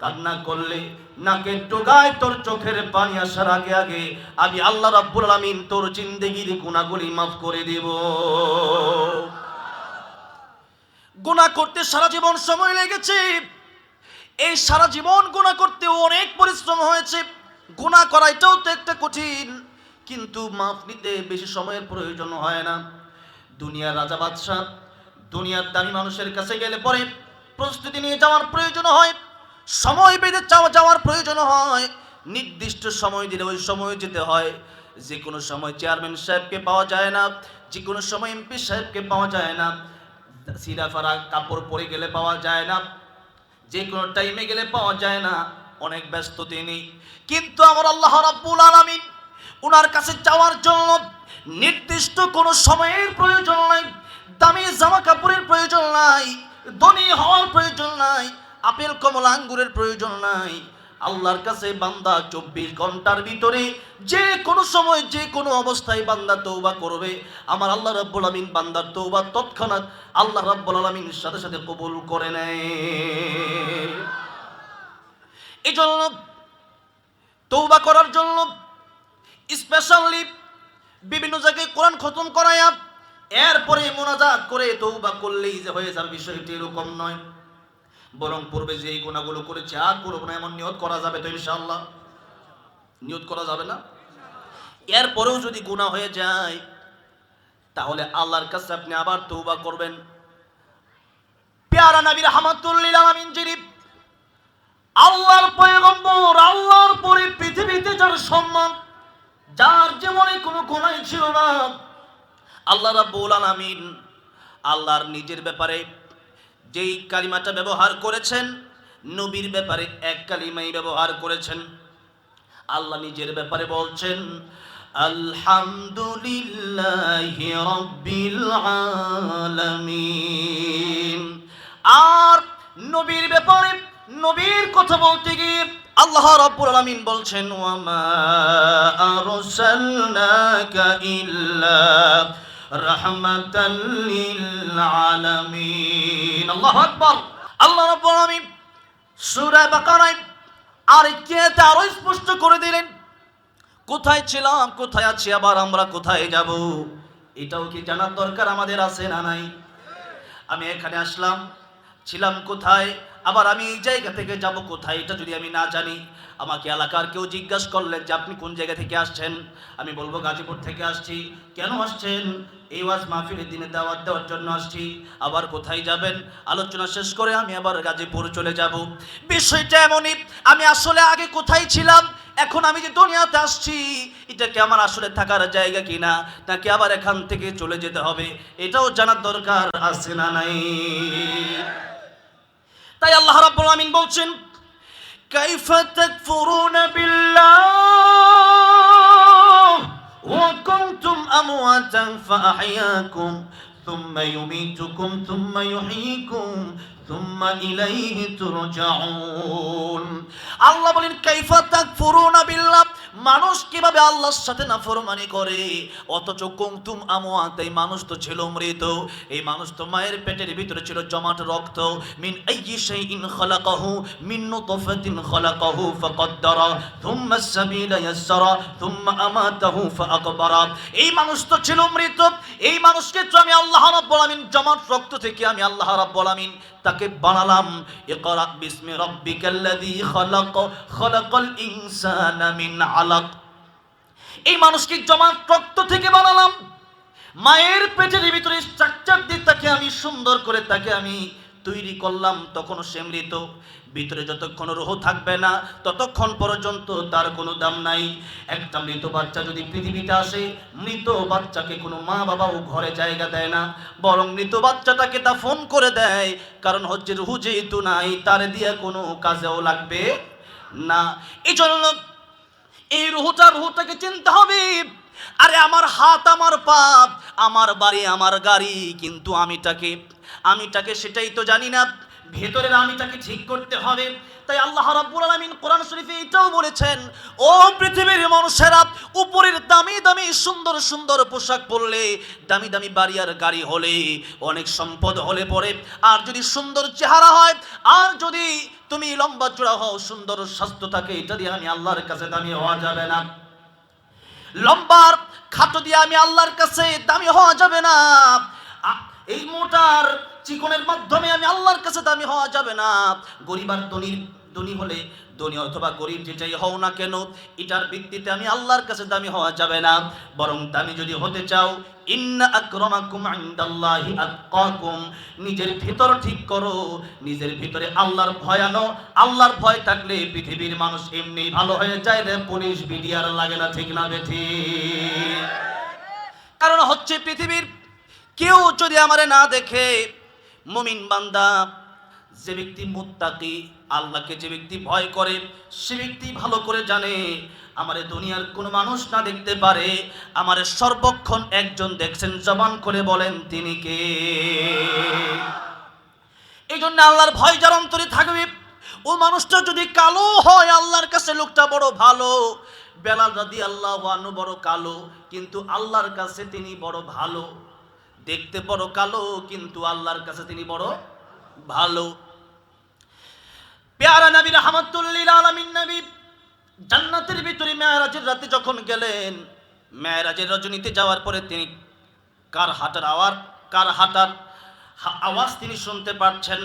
কান্না করলে নাকের ডগায় তোর চোখের পানি আসার আগে আগে আমি আল্লাহ রাব্বুল আলামিন তোর জিন্দেগির গুনাহগুলি মাফ করে দেব। গুনাহ করতে সারা জীবন সময় লেগেছে, এই সারা জীবন গুনাহ করতে অনেক পরিশ্রম হয়েছে, গুনাহ করা এটাও তো একটা কঠিন, কিন্তু মাফ নিতে বেশি সময়ের প্রয়োজন হয় না। দুনিয়ার রাজা বাদশাহ, দুনিয়ার দামি মানুষের কাছে গেলে পরে প্রস্তুতি নিয়ে যাওয়ার প্রয়োজন হয়, সময় বেঁধে যাওয়ার প্রয়োজন হয়, নির্দিষ্ট সময় দিলে ওই সময় যেতে হয়। যে কোনো সময় চেয়ারম্যান সাহেবকে পাওয়া যায় না, যে কোনো সময় এমপি সাহেবকে পাওয়া যায় না, সিরাফারা কাপড় পরে গেলে পাওয়া যায় না, যে কোনো টাইমে গেলে পাওয়া যায় না, অনেক ব্যস্ত তিনি। কিন্তু আমার আল্লাহ রাব্বুল আলামিন ওনার কাছে যাওয়ার জন্য নির্দিষ্ট কোনো সময়ের প্রয়োজন নাই, দামি জামা কাপড়ের প্রয়োজন নাই, ধনী হওয়ার প্রয়োজন নাই, আপেল কমলা আঙ্গুরের প্রয়োজন নাই। আল্লাহর কাছে বান্দা 24 ঘন্টার ভিতরে যে কোনো সময় যে কোনো অবস্থায় বান্দা তওবা করবে, আমার আল্লাহ রাব্বুল আলামিন বান্দার তওবা তৎক্ষণাৎ আল্লাহ রাব্বুল আলামিন সাথে সাথে কবুল করে নেয়। এই জন্য তওবা করার জন্য স্পেশালি বিভিন্ন জায়গায় কোরআন খতম করায়া এরপরে মোনাজাত করে তওবা করলেই যে হয়ে যাবে, বিষয়টি এরকম নয়, বরং পূর্বে যে এই গুনাহগুলো করেছে আর করব না এমন নিয়ত করা যাবে তো ইনশাআল্লাহ? নিয়ত করা যাবে না? এরপরেও যদি গুনাহ হয়ে যায় তাহলে আল্লাহর কাছে আপনি আবার তওবা করবেন। প্যারা নবী রাহমাতুল লিল আলামিন যিনি আল্লাহর পয়গম্বর, আল্লাহর পরে পৃথিবীতে যার সম্মান, যার জীবনে কোনো গুনাহ ছিল না, আল্লাহ রাব্বুল আলামিন আল্লাহর নিজের ব্যাপারে যেই কালিমাটা ব্যবহার করেছেন, নবীর ব্যাপারে এক কালিমাই ব্যবহার করেছেন। আল্লাহ নিজের ব্যাপারে বলছেন আলহামদুলিল্লাহি রাব্বিল আলামিন, আর নবীর ব্যাপারে নবীর কথা বলতে গিয়ে আল্লাহ রাব্বুল আলামিন বলছেন ওয়া মা আরসালনাকা ইল্লা রাহমাতাল লিল আলামিন। আল্লাহু আকবার। আল্লাহ রাব্বুল আলামিন সূরা বাকারায় আরেকটা আরো স্পষ্ট করে দিলেন, কোথায় ছিলাম, কোথায় আছি, আবার আমরা কোথায় যাব, এটাও কি জানার দরকার আমাদের আছে না নাই? আমি এখানে আসলাম, ছিলাম কোথায়, আবার আমি এই জায়গা থেকে যাব কোথায়, এটা যদি আমি না জানি, আমাকে এলাকার কেউ জিজ্ঞাসা করলেন যে আপনি কোন জায়গা থেকে আসছেন, আমি বলবো গাজীপুর থেকে আসছি। কেন আসছেন? এই ওয়াজ মাহফিলের দিনে দাওয়াত দেওয়ার জন্য আসছি। আবার কোথায় যাবেন? আলোচনা শেষ করে আমি আবার গাজীপুর চলে যাব। বিষয়টা এমনই, আমি আসলে আগে কোথায় ছিলাম, এখন আমি যে দুনিয়াতে আসছি এটা কি আমার আসলে থাকার জায়গা কিনা, নাকি আবার এখান থেকে চলে যেতে হবে, এটাও জানার দরকার আছে না নাই? তাই আল্লাহ রাব্বুল আলামিন বলছেন কাইফা তাকফুরুনা বিল্লাহ ওয়া কুনতুম আমওয়াতান ফাআহইয়াকুম থুম্মা ইউমীতুকুম থুম্মা ইউহয়ীকুম থুম্মা ইলাইহি তুরজাউন। আল্লাহ বলেন কাইফা তাকফুরুনা বিল্লাহ, মানুষ কিভাবে আল্লাহর সাথে নাফরমানি করে, অথচ কুনতুম আমওয়াত, এই মানুষ তো ছিল মৃত, এই মানুষ তো মায়ের পেটের ভিতরে ছিল জমাট রক্ত। মিন আইয়ি শাইইন খালাকাহু মিন নুতফাতিন খালাকাহু ফাকদ্দারা থুম্মা আস-সাবিলা ইয়াসসারা থুম্মা আমাতাহু ফাআকবারা। এই মানুষ তো ছিল মৃত, এই মানুষকে তো আমি আল্লাহ রাব্বুল আলামিন জমাট রক্ত থেকে আমি আল্লাহ রাব্বুল আলামিন তাকে বানালাম। ইকরা বিসমি রাব্বিকাল্লাযী খালাক খালাকাল ইনসানা মিন আলাক। এই মানুষকে জমাট রক্ত থেকে বানালাম, মায়ের পেটের ভিতরে স্ট্রাকচার দিয়ে তাকে আমি সুন্দর করে তাকে আমি তৈরি করলাম তখনও সে মৃত। ভিতরে যতক্ষণ রূহ থাকবে না ততক্ষণ পর্যন্ত তার কোনো দাম নাই। একটা মৃত বাচ্চা যদি পৃথিবীতে আসে, মৃত বাচ্চাকে কোনো মা বাবাও ঘরে জায়গা দেয় না, বরং মৃত বাচ্চাটাকে দাফন করে দেয়। কারণ হচ্ছে রূহ যেহেতু নাই, তার দিয়ে কোনো কাজেও লাগবে না। এই জন্য এই রূহটাকে চিনতে হবে। আরে আমার হাত, আমার পা, আমার বাড়ি, আমার গাড়ি, কিন্তু আমিটাকে সেটাই তো জানি না। ভেতরের আমিটাকে ঠিক করতে হবে। তাই আল্লাহ রাব্বুল আলামিন কোরআন শরীফে এটাও বলেছেন, ও পৃথিবীর মানুষেরা, উপরের দামি দামি সুন্দর সুন্দর পোশাক পরলে, দামি দামি বাড়ি আর গাড়ি হলে, অনেক সম্পদ হলে পরে, আর যদি সুন্দর চেহারা হয়, আর যদি তুমি লম্বা চূড়া হও, সুন্দর স্বাস্থ্য থাকে, এটা দিয়ে আমি আল্লাহর কাছে দামি হওয়া যাবে না। লম্বার খাটো দিয়ে আমি আল্লাহর কাছে দামি হওয়া যাবে না। এই মোটার চিকনের মাধ্যমে আমি আল্লাহর কাছে দামি হওয়া যাবে না। গরিব আর ধনী হলে, ধনী অথবা গরিব যেটাই হও না কেন, এটার ভিত্তিতে আমি আল্লাহর কাছে দামি হওয়া যাবে না। বরং দামি যদি হতে চাও, ইন্না আকরামাকুম ইনদাল্লাহি আতকাকুম, নিজের ভিতর ঠিক করো, নিজের ভিতরে আল্লাহর ভয় আনো। আল্লাহর ভয় থাকলে পৃথিবীর মানুষ এমনি ভালো হয়ে যায় রে, পুলিশ বিডিআর লাগে না, ঠিক না বেঠি? কারণ হচ্ছে পৃথিবীর কেউ যদি আমারে না দেখে, মুমিন বান্দা, যে ব্যক্তি মুত্তাকি, আল্লাহকে যে ব্যক্তি ভয় করে, সে ব্যক্তি ভালো করে জানে আমারে দুনিয়ার কোনো মানুষ না দেখতে পারে, আমারে সর্বক্ষণ একজন দেখছেন, জবান করে বলেন তিনি কে। এই জন্য আল্লাহর ভয় যার অন্তরে থাকবে, ও মানুষটা যদি কালো হয়, আল্লাহর কাছে লোকটা বড় ভালো। বেলাল রাদিয়াল্লাহু আনহু বড় কালো, কিন্তু আল্লাহর কাছে তিনি বড় ভালো। দেখতে বড় কালো, কিন্তু আল্লাহর কাছে তিনি বড় ভালো। প্যারা নবী রাহমাতুল লিল আলামিন নবী জান্নাতের ভিতরে মেরাজের রাতে যখন গেলেন, মেরাজের রজনীতে যাওয়ার পরে তিনি কার হাঁটার আওয়াজ তিনি শুনতে পাচ্ছেন।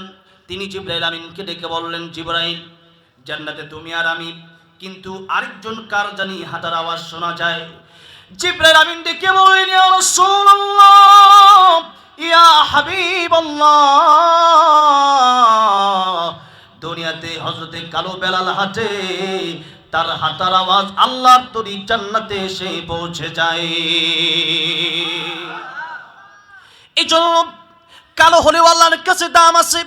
তিনি জিবরাইল আমিনকে ডেকে বললেন, জিবরাইল, জান্নাতে তুমি আর আমি, কিন্তু আরেকজন কার জানি হাঁটার আওয়াজ শোনা যায়। জিবরাইল আমিন ডেকে বললেন, ইয়া রাসূলুল্লাহ, ইয়া হাবিবাল্লাহ, দুনিয়াতে হযরতে কালো বেলাল হাঁটে, তার হাঁটার আওয়াজ আল্লাহর তরি জান্নাতে এসে পৌঁছে যায়। এই জন্য কালো হলেও আল্লাহর কাছে দাম আছে,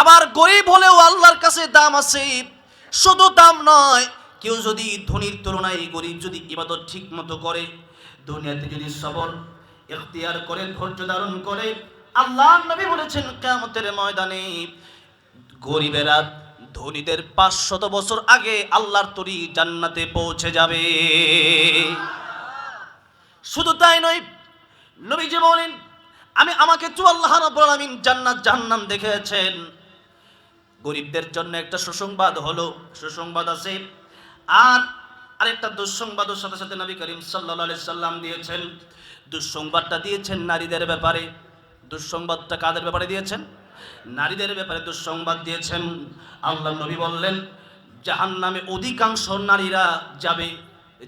আবার গরিব হলেও আল্লাহর কাছে দাম আছে। শুধু দাম নয়, কেউ যদি ধনীর তুলনায় গরিব যদি ইবাদত ঠিক মতো করে, দুনিয়াতে যদি সবর ইখতিয়ার করে, ধৈর্য ধারণ করে, আল্লাহর নবী বলেছেন কিয়ামতের ময়দানে গরিবেরা ধনীদের 500 বছর আগে আল্লাহর তরি জান্নাতে পৌঁছে যাবে। শুধু তাই নয়, নবীজি বলেন, আমাকে তো আল্লাহ রাব্বুল আলামিন জান্নাত জাহান্নাম দেখিয়েছেন। গরিবদের জন্য একটা সুসংবাদ আছে, আর আরেকটা দুঃসংবাদের সাথে সাথে নবী করিম সাল্লাল্লাহু আলাইহি সাল্লাম দিয়েছেন। দুঃসংবাদটা দিয়েছেন নারীদের ব্যাপারে। দুঃসংবাদটা কাদের ব্যাপারে দিয়েছেন? নারীদের ব্যাপারে দুঃসংবাদ দিয়েছেন। আল্লাহর নবী বললেন, জাহান্নামে অধিকাংশ নারীরা যাবে।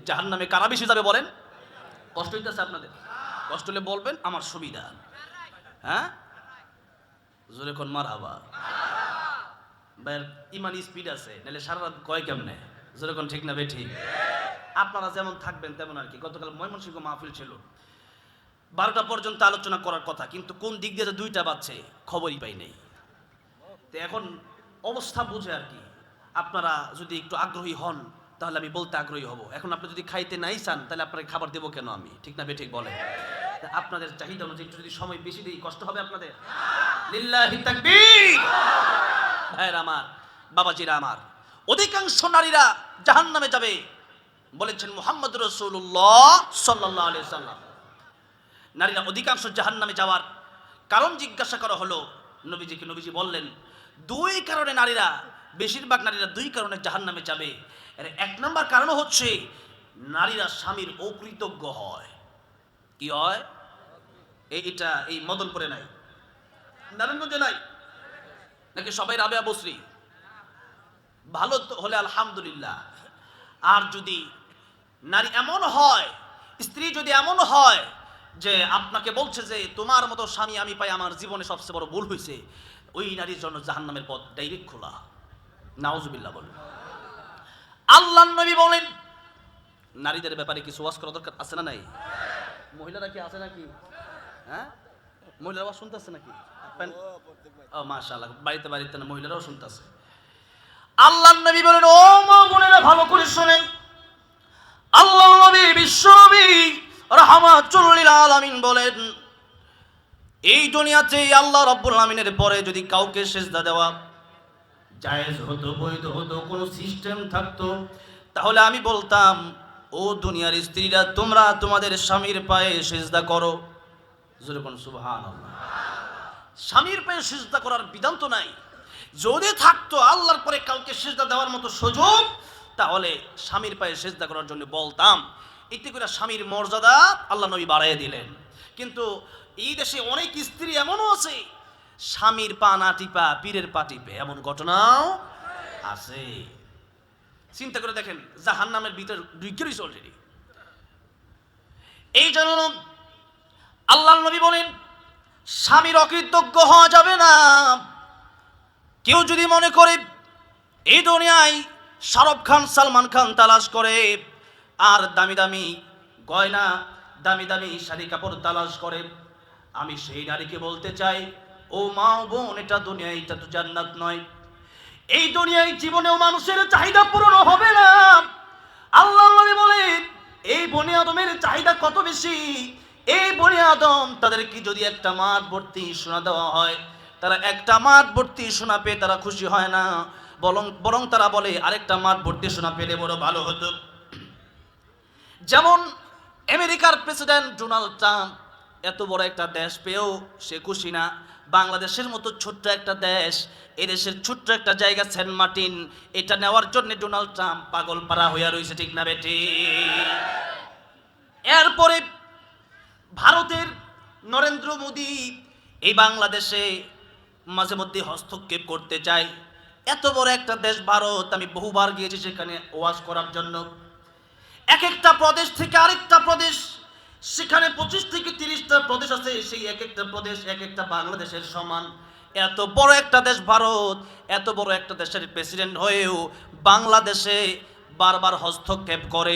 জাহান্নামে কারা বেশি যাবে বলেন? কষ্ট হইতেছে আপনাদের? কষ্ট হলে বলবেন, আমার সুবিধা। হ্যাঁ, জোরে কোন মারহাবা। ভাই ইমান স্পিড আছে, নাহলে সারা রাত কয় কেমনে? জোরে কোন ঠিক না বেঠি? আপনারা যেমন থাকবেন তেমন আর কি। গতকাল ময়মনসিংহ মাহফিল ছিল, 12টা পর্যন্ত আলোচনা করার কথা, কিন্তু কোন দিক দিয়ে 2টা বাজছে খবরই পাই নাই। তো এখন অবস্থা বুঝে আর কি, আপনারা যদি একটু আগ্রহী হন তাহলে আমি বলতে আগ্রহী হব। এখন আপনি যদি খাইতে নাই চান তাহলে আপনাকে খাবার দেবো কেন আমি? ঠিক না বেঠিক বলে? আপনাদের চাহিদা অনুযায়ী একটু যদি সময় বেশি দিই, কষ্ট হবে আপনাদের? লিল্লাহি তাকবীর। ভাইরা আমার, বাবাজিরা আমার, অধিকাংশ নারীরা জাহান্নামে যাবে বলেছেন মুহাম্মদুর রাসূলুল্লাহ সাল্লাল্লাহু আলাইহি সাল্লাম। নারীরা অধিকাংশ জাহান্নামে যাওয়ার কারণ জিজ্ঞাসা করা হলো নবীজিকে। নবীজি বললেন, 2 কারণে নারীরা, বেশিরভাগ নারীরা 2 কারণে জাহান্নামে যাবে। এর 1 নম্বর কারণ হচ্ছে নারীরা স্বামীর অকৃতজ্ঞ হয়। কি হয়? এটা এই মদনপুরে নাই, নারায়ণগঞ্জে নাই, নাকি সবাই রাবেয়া বসরি? ভালো হলে আলহামদুলিল্লাহ। আর যদি নারী এমন হয়, স্ত্রী যদি এমন হয় যে আপনাকে বলছে যে তোমার মতো স্বামী আমি পাই, আমার জীবনে সবচেয়ে বড় ভুল হয়েছে, ওই নারীর জন্য জাহান্নামের পথ ডাইরেক্ট খোলা। নাউজুবিল্লাহ বলেন। আল্লাহর নবী বলেন নারীদের ব্যাপারে কিছু ওয়াজ করা দরকার আছে না নাই? মহিলারা কি আছে নাকি? হ্যাঁ, মহিলারা ওয়াজ শুনতেছে নাকি? ও মাশাআল্লাহ, বাড়িতে বাড়িতে না, মহিলারাও শুনতেছে। আল্লাহর নবী বলেন, ও মা বোনেরা ভালো করে শুনেন, আল্লাহর নবী বিশ্বনবী রাহমাতুল লিল আলামিন বলেন, এই দুনিয়াতে আল্লাহ রাব্বুল আলামিনের পরে যদি কাউকে সিজদা দেওয়া জায়েজ হতো, বৈধ হতো, কোনো সিস্টেম থাকতো, তাহলে আমি বলতাম, ও দুনিয়ার স্ত্রীরা তোমরা তোমাদের স্বামীর পায়ে সিজদা করো। জোরে বলুন সুবহানাল্লাহ। স্বামীর পায়ে সিজদা করার বিধান তো নাই। যদি থাকতো আল্লাহর পরে কাউকে সিজদা দেওয়ার মতো সুযোগ, তাহলে স্বামীর পায়ে সিজদা করার জন্য বলতাম। এতে করে স্বামীর মর্যাদা আল্লাহ নবী বাড়াইয়া দিলেন। কিন্তু এই দেশে অনেক স্ত্রী এমনও আছে, স্বামীর পা না টিপা পীরের পা টিপে, এমন ঘটনাও আছে। চিন্তা করে দেখেন, জাহান্নামের ভিতর ঢুকে রয়েছে অলরেডি। এই জন্য আল্লাহর নবী বলেন, স্বামীর অকৃতজ্ঞ হওয়া যাবে না। কেউ যদি মনে করে এই দুনিয়ায় শাহরুখ খান, সালমান খান তালাশ করে, আর দামি দামি গয়না, দামি দামি শাড়ি কাপড় তালাশ করে, আমি সেই নারীকে বলতে চাই, ও মা বোন, এটা দুনিয়া, এটা তো জান্নাত নয়। এই দুনিয়ায় জীবনেও মানুষের চাহিদা পূরণ হবে না। আল্লাহ নবী বলেন, এই বনি আদমের চাহিদা কত বেশি। এই বনি আদম, তাদেরকে যদি একটা মাঠ ভর্তি সোনা দেওয়া হয়, তারা একটা মাঠ ভর্তি সোনা পেয়ে তারা খুশি হয় না, বরং তারা বলে আরেকটা মাঠ ভর্তি সোনা পেলে বড় ভালো হতো। যেমন আমেরিকার প্রেসিডেন্ট ডোনাল্ড ট্রাম্প, এত বড় একটা দেশ পেয়েও সে খুশি না। বাংলাদেশের মতো ছোট্ট একটা দেশ, এই দেশের ছোট্ট একটা জায়গা সেন্ট মার্টিন, এটা নেওয়ার জন্য ডোনাল্ড ট্রাম্প পাগল পারা হইয়া রয়েছে, ঠিক না বেটি? এরপরে ভারতের নরেন্দ্র মোদী এই বাংলাদেশে মাঝে মধ্যে হস্তক্ষেপ করতে চায়। এত বড় একটা দেশ ভারত, আমি বহুবার গিয়েছি সেখানে ওয়াজ করার জন্য। এক একটা প্রদেশ থেকে আরেকটা প্রদেশ, সেখানে 25 থেকে 30টা প্রদেশ আছে, সেই এক একটা প্রদেশ এক একটা বাংলাদেশের সমান। এত বড় একটা দেশ ভারত, এত বড় একটা দেশের প্রেসিডেন্ট হয়েও বাংলাদেশে বারবার হস্তক্ষেপ করে।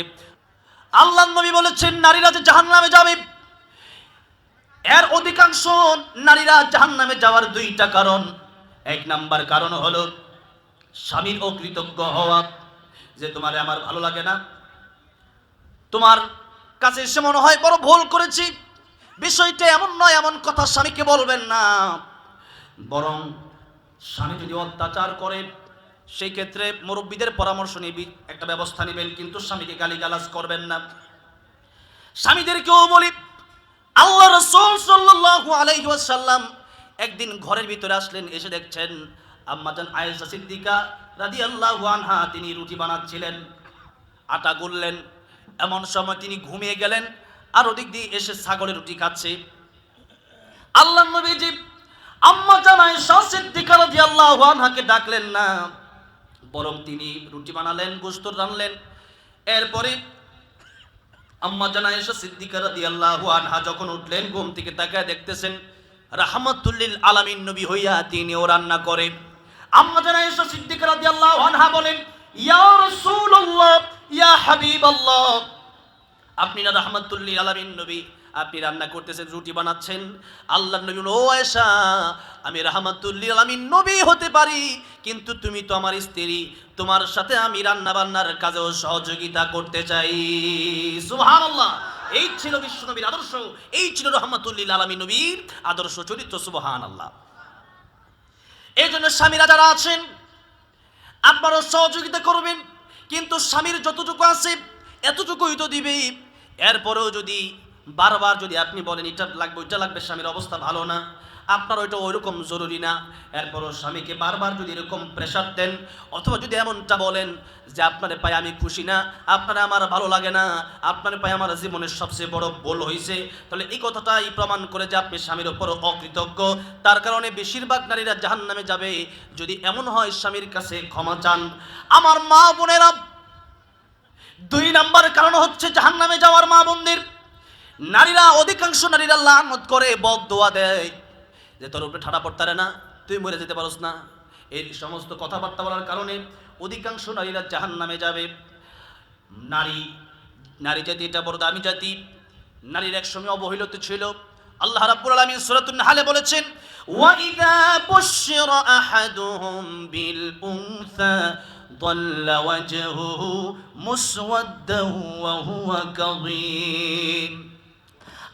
আল্লাহর নবী বলেছেন, নারীরা যে জাহান্নামে যাবে, এর অধিকাংশ নারীরা জাহান্নামে যাওয়ার দুইটা কারণ। এক নাম্বার কারণ হলো স্বামীর অকৃতজ্ঞ হওয়া, যে তোমারে আমার ভালো লাগে না, তোমার কাছে এসে মনে হয় বড় ভুল করেছি। বিষয়টা এমন নয়, এমন কথা স্বামীকে বলবেন না। বরং স্বামী যদি অত্যাচার করে, সেই ক্ষেত্রে মুরব্বীদের পরামর্শ নিয়ে একটা ব্যবস্থা নেবেন, কিন্তু স্বামীকে গালিগালাজ করবেন না। স্বামীদেরকেও বলি, আল্লাহ রাসূল সাল্লাল্লাহু আলাইহি ওয়াসাল্লাম একদিন ঘরের ভিতরে আসলেন, এসে দেখছেন আম্মাজান আয়েশা সিদ্দিকা রাদিয়াল্লাহু আনহা তিনি রুটি বানাচ্ছিলেন, আটা গুললেন। এমন সময় তিনি ঘুমিয়ে গেলেন, আর ওদিক দিয়ে এসে ছাগলের রুটি খাচ্ছে। আল্লাহর নবীজি আম্মাজান আয়েশা সিদ্দিকা রাদিয়াল্লাহু আনহাকে ডাকলেন না, বরং তিনি রুটি বানালেন, গোশত রান্নলেন। এরপরে আম্মাজান আয়েশা সিদ্দিকা রাদিয়াল্লাহু আনহা যখন উঠলেন, ঘুম থেকে তাকায় দেখতেছেন রাহমাতুল লিল আলামিন নবী হইয়া তিনিও রান্না করে। আম্মাজান আয়েশা সিদ্দিকা রাদিয়াল্লাহু আনহা বলেন, ইয়া রাসূলুল্লাহ, ইয়া হাবিবাল্লাহ, আপনি না রাহমাতুল লিল আলামিন নবী, আপনি রান্না করতেছেন, রুটি বানাচ্ছেন। আল্লাহর নবী, ও আয়েশা, আমি রাহমাতুল লিল আলামিন নবী হতে পারি, কিন্তু তুমি তো আমার স্ত্রী, তোমার সাথে আমি রান্না বান্নার কাজেও সহযোগিতা করতে চাই। সুবহানাল্লাহ। এই ছিল বিশ্বনবীর আদর্শ, এই ছিল রাহমাতুল লিল আলামিন নবীর আদর্শ চরিত্র। সুবহানাল্লাহ। এই জন্য স্বামীরা যারা আছেন, আপনারাও সহযোগিতা করবেন, কিন্তু স্বামীর যতটুকু আছে এতটুকুই তো দিবে। এরপরেও যদি বারবার যদি আপনি বলেন এটা লাগবে ওইটা লাগবে, স্বামীর অবস্থা ভালো না, আপনার ওইটা ওইরকম জরুরি না, এরপরও স্বামীকে বারবার যদি এরকম প্রেশার দেন, অথবা যদি এমনটা বলেন যে আপনার পায়ে আমি খুশি না, আপনার আমার ভালো লাগে না, আপনার পায়ে আমার জীবনের সবচেয়ে বড় ভুল হয়েছে, তাহলে এই কথাটাই প্রমাণ করে যে আপনি স্বামীর ওপর অকৃতজ্ঞ। তার কারণে বেশিরভাগ নারীরা জাহান্নামে যাবে। যদি এমন হয় স্বামীর কাছে ক্ষমা চান। আমার মা বোনেরা, 2 নাম্বার কারণ হচ্ছে জাহান্নামে যাওয়ার মা বোনদের, অধিকাংশ নারীরা লানত করে, বদদোয়া দেয় যে তোর উপরে ঠাড়া পড়তারে না, তুই মরে যেতে পারস না। এই সমস্ত কথাবার্তা বলার কারণে অধিকাংশ নারীরা জাহান্নামে যাবে। নারী জাতি এটা বড় দামি জাতি। নারীর একসময় অবহেলিত ছিল। আল্লাহ রাব্বুল আলামিন সূরাতুন নাহলে বলেছেন, ওয়া ইযা বুশশিরা আহাদুহুম বিল উনসা যাল্লা ওয়াজহুহু মুসওয়াদ্দান ওয়া হুয়া কাযীম।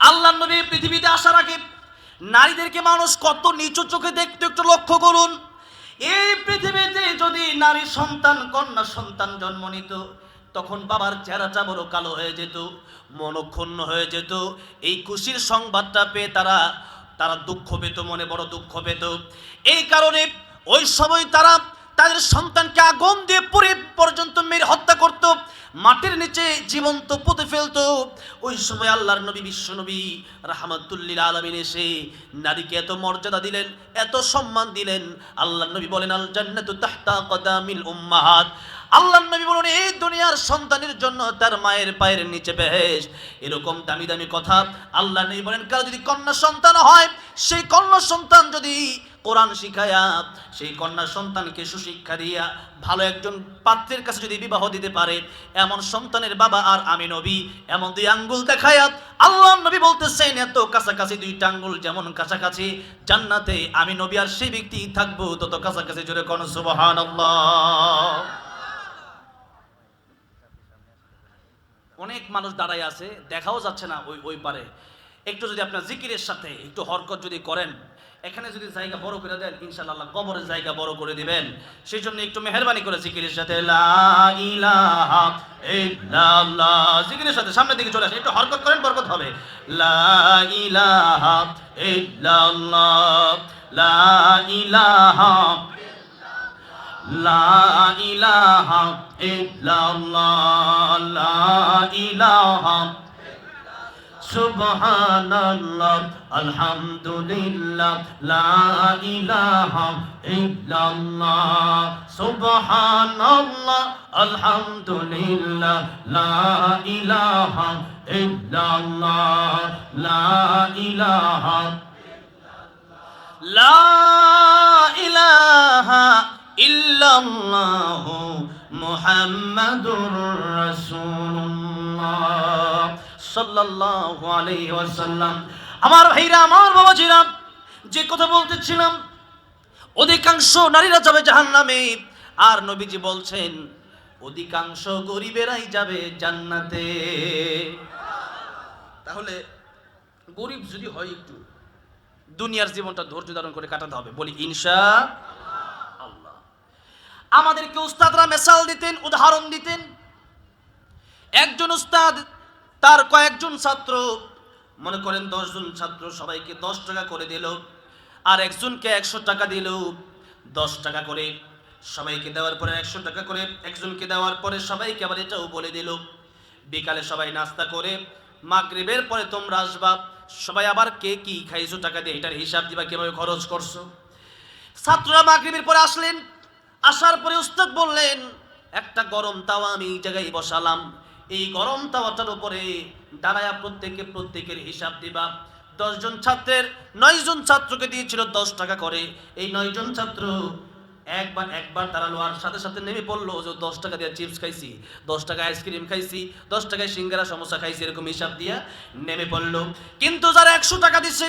আল্লাহর নবী পৃথিবীতে আসার আগে নারীদেরকে মানুষ কত নিচু চোখে দেখতো একটু লক্ষ্য করুন। এই পৃথিবীতে যদি নারী সন্তান, কন্যা সন্তান জন্ম নিত, তখন বাবার চেহারাটা বড় কালো হয়ে যেত, মনক্ষুণ্ণ হয়ে যেত। এই খুশির সংবাদটা পেয়ে তারা দুঃখ পেত, মনে বড় দুঃখ পেত। এই কারণে ওই সময় তারা তাদের সন্তানকে আগুন দিয়ে পুড়ে পর্যন্ত মেরে হত্যা করত, মাটির নিচে জীবন্ত পুঁতে ফেলতো। ওই সময় আল্লাহর নবী, বিশ্ব নবী রাহমাতুল লিল আলামিন এসে নারীকে এত মর্যাদা দিলেন, এত সম্মান দিলেন। আল্লাহর নবী বলেন, আল জান্নাতু তাহতা কদামিল উম্মাহাত। আল্লাহর নবী বলেন, এই দুনিয়ার সন্তানের জন্য তার মায়ের পায়ের নিচে বেহেশত। এরকম দামি দামি কথা আল্লাহর নবী বলেন, কারো যদি কন্যা সন্তান হয়, সেই কন্যা সন্তান যদি কোরআন শিখায়া, সেই কন্যা সন্তানকে সুশিক্ষা দিয়া ভালো একজন পাত্রের কাছে যদি বিবাহ দিতে পারে, এমন সন্তানের বাবা আর আমি নবী এমন দুই আঙ্গুল দেখায়া আল্লাহর নবী বলতেছেন, এত কাছাকাছি দুইটা আঙ্গুল যেমন কাছাকাছি, জান্নাতে আমি নবী আর সেই ব্যক্তি থাকবো তত কাছাকাছি। জোরে কোন সুবহানাল্লাহ। অনেক মানুষ দাঁড়ায় আছে, দেখাও যাচ্ছে না ওই পারে। একটু যদি আপনার জিকিরের সাথে একটু হরকত যদি করেন, এখানে যদি জায়গা বড় করে দেন, ইনশাআল্লাহ কবরের জায়গা বড় করে দিবেন। সেই জন্য একটু মেহেরবানি করে জিকিরের সাথে লা ইলাহা ইল্লাল্লাহ, জিকিরের সাথে সামনের দিকে চলে আসেন, একটু হরকত করেন, বরকত হবে। লা ইলাহা ইল্লাল্লাহ, লা ইলাহা, লা ইলাহা ইল্লাল্লাহ, লা ইলাহা, সুবহানাল্লাহ, আলহামদুলিল্লাহ, লা ইলাহা ইল্লাল্লাহ, সুবহানাল্লাহ, আলহামদুলিল্লাহ, লা ইলাহা ইল্লাল্লাহ, লা ইলাহা, লা ইলাহা ইল্লাল্লাহ, মুহাম্মাদুর রাসূলুল্লাহ সাল্লাল্লাহু আলাইহি ওয়াসাল্লাম। আমার ভাইরা, আমার বাবাজিরা, যে কথা বলতেছিলাম, অধিকাংশ নারীরা যাবে জাহান্নামে, আর নবীজি বলছেন অধিকাংশ গরিবেরাই যাবে জান্নাতে। তাহলে গরিব যদি হয়, একটু দুনিয়ার জীবনটা ধৈর্য ধারণ করে কাটাতে হবে, বলি ইনশাআল্লাহ। আমাদেরকে উস্তাদরা মেসাল দিতেন, উদাহরণ দিতেন। একজন উস্তাদ তার কয়েকজন ছাত্র, মনে করেন 10 জন ছাত্র, সবাইকে 10 টাকা করে দিল, আর একজনকে 100 টাকা দিল। 10 টাকা করে সবাইকে দেওয়ার পরে 100 টাকা করে একজনকে দেওয়ার পরে সবাইকে আবার এটাও বলে দিল, বিকালে সবাই নাস্তা করে মাগরিবের পরে তোমরা আসবা, সবাই আবার কে কি খাইছো টাকা দিয়ে এটার হিসাব দিবা, কিভাবে খরচ করছো। ছাত্ররা মাগরিবের পরে আসলেন। আসার পরে উস্তাদ বললেন, একটা গরম তাওয়া আমি এই জায়গায় বসালাম, এই গরম তাওয়াটার উপরে দাঁড়ায়া প্রত্যেকের হিসাব দিবা। 10 জন ছাত্রের 9 জন ছাত্রকে দিয়েছিল 10 টাকা করে। এই 9 জন ছাত্র একবার দাঁড়ালো, আর সাথে সাথে নেমে পড়লো যে 10 টাকা দিয়ে চিপস খাইছি, 10 টাকা আইসক্রিম খাইছি, 10 টাকায় সিঙ্গারা সমোসা খাইছি, এরকম হিসাব দিয়া নেমে পড়লো। কিন্তু যারা 100 টাকা দিচ্ছে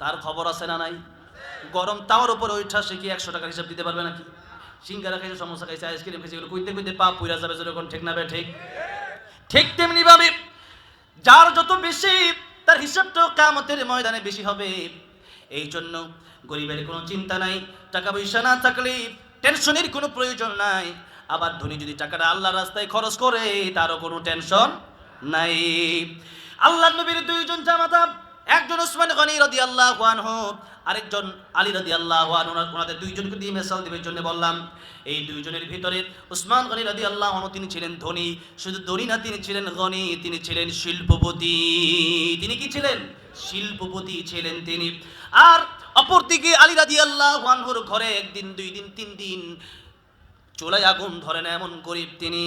তার খবর আছে না নাই? গরম তাওয়ার উপরে ওইটা সে কি 100 টাকার হিসাব দিতে পারবে নাকি? সিঙ্গারা খাইছে, সমোসা খাইছে, আইসক্রিম খাইছে, এগুলো কইতে কইতে পা পুইরা যাবে, যখন ঠিক না বে ঠিক। ঠিক তেমনি ভাবে যার যত বেশি, তার হিসাবটাও কিয়ামতের ময়দানে বেশি হবে। এই জন্য গরিবের কোনো চিন্তা নাই, টাকা পয়সা না থাকলে টেনশনের কোনো প্রয়োজন নাই। আবার ধনী যদি টাকাটা আল্লাহর রাস্তায় খরচ করে, তারও কোনো টেনশন নাই। আল্লাহর নবীর 2 জন জামাতা, একজন উসমান গনি রাদিয়াল্লাহু আনহু, আরেকজন আলী রাদিয়াল্লাহু আনহু। ওনাদের 2 জনকে দিয়ে মেসাল দেবার জন্য বললাম। এই 2 জনের ভিতরে উসমান গনি রাদিয়াল্লাহু আনহু, তিনি ছিলেন ধনী। শুধু ধনী না, তিনি ছিলেন গনি, তিনি ছিলেন শিল্পপতি। তিনি কি ছিলেন? শিল্পপতি ছিলেন তিনি। আর অপরদিকে আলী রাদিয়াল্লাহু আনহুর ঘরে 1 দিন 2 দিন 3 দিন চুলায় আগুন ধরে না, এমন গরিব তিনি।